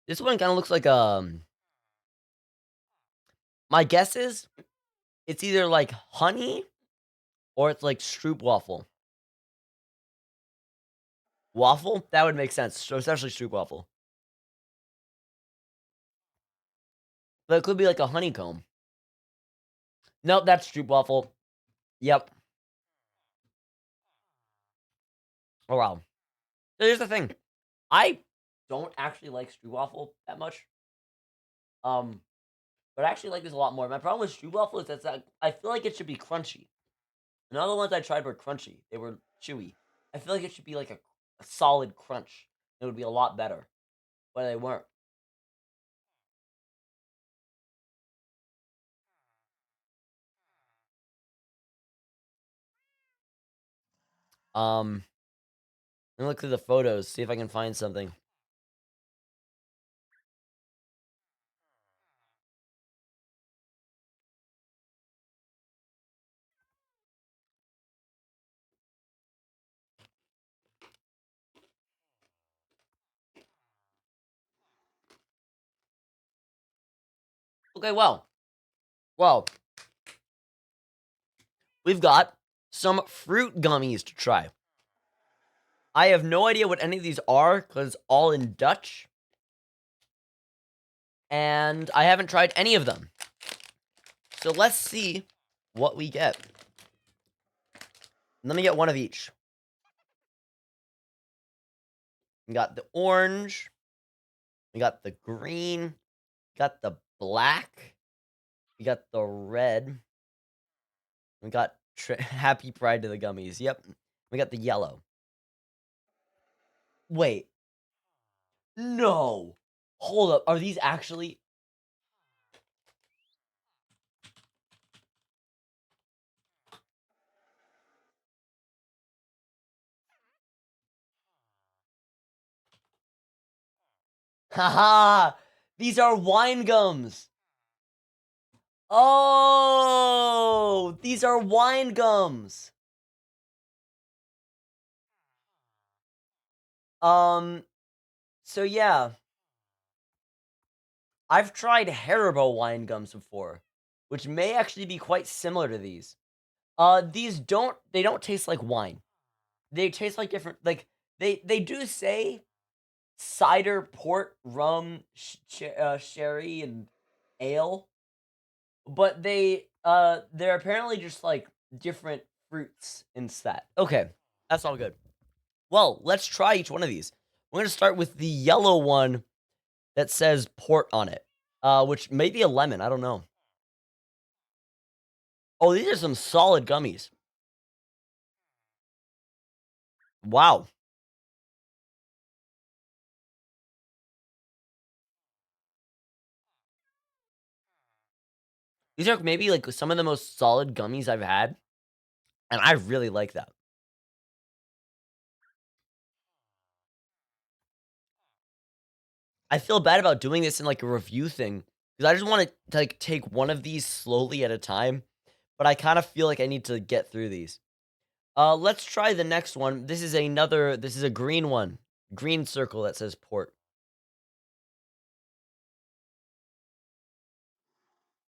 This one kinda looks like, my guess is, it's either, like, honey, or it's, like, stroop waffle. Waffle? That would make sense, so essentially stroop waffle. But it could be, like, a honeycomb. Nope, that's stroop waffle. Yep. Oh, wow. So here's the thing. I don't actually like waffle that much. Um, but I actually like this a lot more. My problem with waffle is that I feel like it should be crunchy. None of the ones I tried were crunchy. They were chewy. I feel like it should be like a solid crunch. It would be a lot better. But they weren't. Um, let me look through the photos, see if I can find something. Okay, well, we've got some fruit gummies to try. I have no idea what any of these are because it's all in Dutch. And I haven't tried any of them. So let's see what we get. Let me get one of each. We got the orange. We got the green. We got the black. We got the red. We got Happy Pride to the gummies. Yep. We got the yellow. Wait. No. Hold up. Are these actually... Haha! These are wine gums! Oh! These are wine gums! So yeah. I've tried Haribo wine gums before, which may actually be quite similar to these. They don't taste like wine. They taste like different, like, they do say cider, port, rum, sherry, and ale, but they're apparently just, like, different fruits instead. Okay, that's all good. Well, let's try each one of these. We're gonna start with the yellow one that says port on it, which may be a lemon, I don't know. Oh, these are some solid gummies. Wow. These are maybe, like, some of the most solid gummies I've had, and I really like that. I feel bad about doing this in, like, a review thing, because I just wanna, like, take one of these slowly at a time, but I kinda feel like I need to get through these. Let's try the next one. This is a green one. Green circle that says port.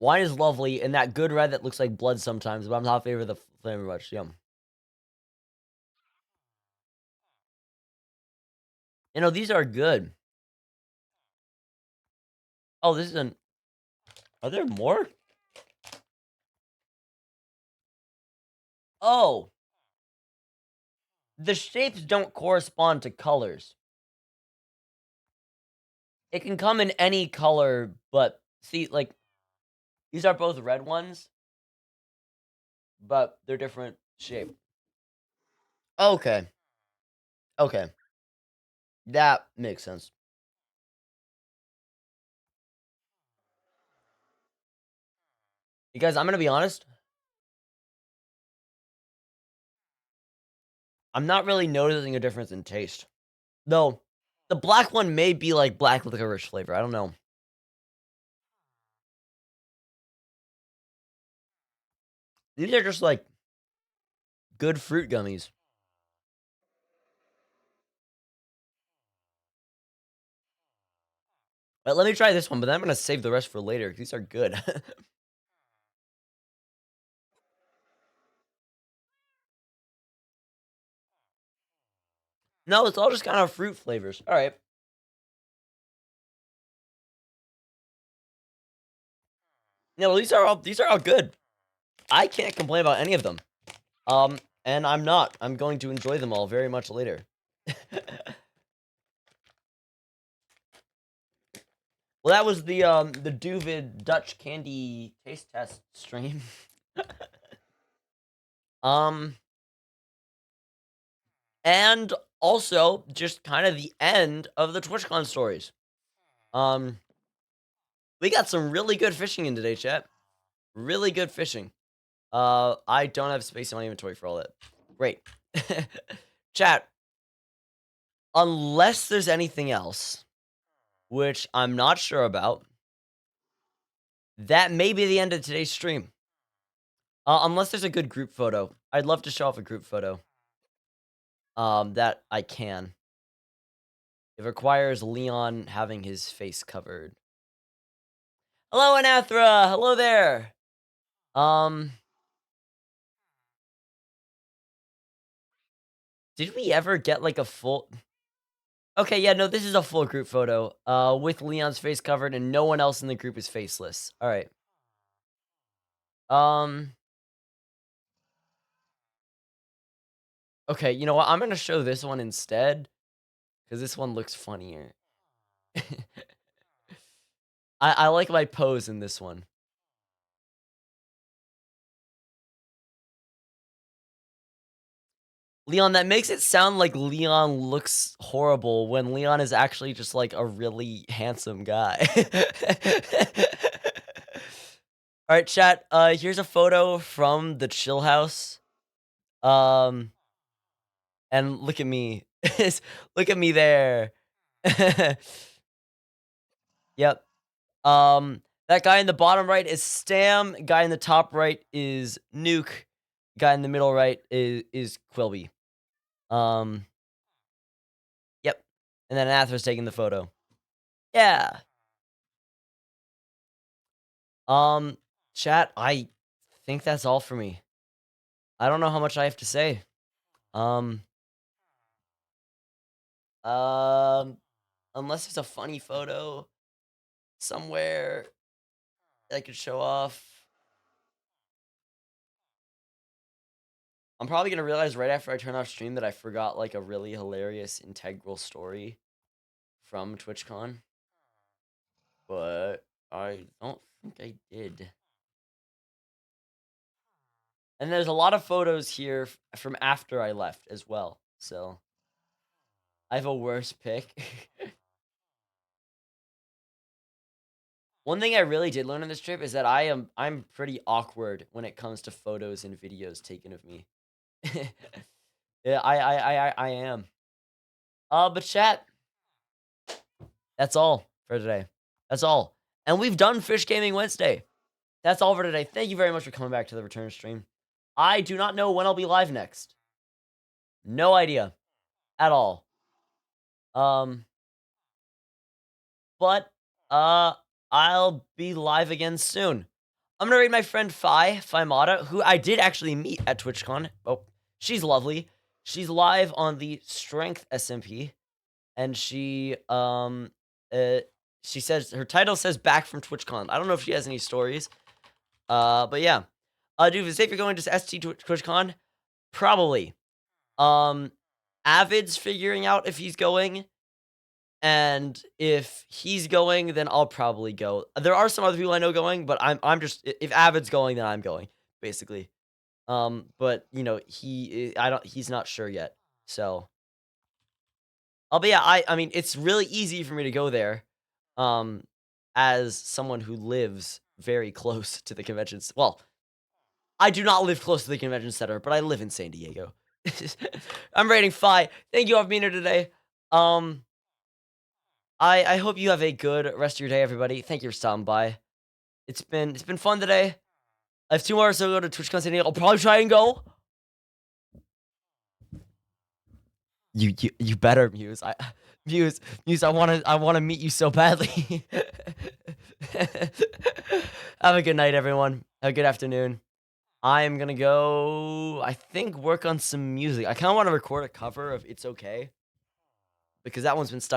Wine is lovely, and that good red that looks like blood sometimes, but I'm not favorite of the flavor much. Yum. You know, these are good. Oh, this is an. Are there more? Oh, the shapes don't correspond to colors. It can come in any color, but see, like, these are both red ones, but they're different shape. Okay. Okay. That makes sense. You guys, I'm gonna be honest. I'm not really noticing a difference in taste. Though, the black one may be like black licorice flavor. I don't know. These are just like good fruit gummies. But let me try this one, but then I'm gonna save the rest for later because these are good. No, it's all just kind of fruit flavors. All right. No, these are all good. I can't complain about any of them. And I'm not. I'm going to enjoy them all very much later. Well, that was the Duvid Dutch candy taste test stream. um, and also just kind of the end of the TwitchCon stories. Um, we got some really good fishing in today, chat. Really good fishing. I don't have space in my inventory for all that. Great. Chat, unless there's anything else, which I'm not sure about, that may be the end of today's stream. Unless there's a good group photo. I'd love to show off a group photo. That I can. It requires Leon having his face covered. Hello, Anathra! Hello there! Um... Did we ever get, like, a full... Okay, yeah, no, this is a full group photo. With Leon's face covered and no one else in the group is faceless. Alright. Um... Okay, you know what? I'm gonna show this one instead. Because this one looks funnier. I like my pose in this one. Leon, that makes it sound like Leon looks horrible when Leon is actually just, like, a really handsome guy. Alright, chat, here's a photo from the chill house. And look at me. Look at me there. Yep. That guy in the bottom right is Stam, guy in the top right is Nuke, guy in the middle right is Quilby. Yep. And then Athra's taking the photo. Yeah. Chat, I think that's all for me. I don't know how much I have to say. Um, um, unless there's a funny photo somewhere that I could show off. I'm probably gonna realize right after I turn off stream that I forgot like a really hilarious integral story from TwitchCon. But I don't think I did. And there's a lot of photos here from after I left as well. So I have a worse pick. One thing I really did learn on this trip is that I'm pretty awkward when it comes to photos and videos taken of me. Yeah, I am. But chat, that's all for today. That's all. And we've done Fish Gaming Wednesday. That's all for today. Thank you very much for coming back to the return stream. I do not know when I'll be live next. No idea at all. But I'll be live again soon. I'm gonna rate my friend Fi Mata, who I did actually meet at TwitchCon. Oh, she's lovely. She's live on the Strength SMP, and she says her title says back from TwitchCon. I don't know if she has any stories. But yeah. Dude, is it safe you're going to ST TwitchCon? Probably. Avid's figuring out if he's going. And if he's going, then I'll probably go. There are some other people I know going, but I'm just if Avid's going, then I'm going, basically. But you know, he's not sure yet. So but yeah, I mean it's really easy for me to go there. As someone who lives very close to the conventions. Well, I do not live close to the convention center, but I live in San Diego. I'm rating 5. Thank you all for being here today. I hope you have a good rest of your day, everybody. Thank you for stopping by. It's been fun today. I have 2 more, so go to TwitchCon San Diego. I'll probably try and go. You better, Muse. Muse. I wanna meet you so badly. Have a good night, everyone. Have a good afternoon. I am gonna go. I think work on some music. I kind of want to record a cover of "It's Okay" because that one's been stuck.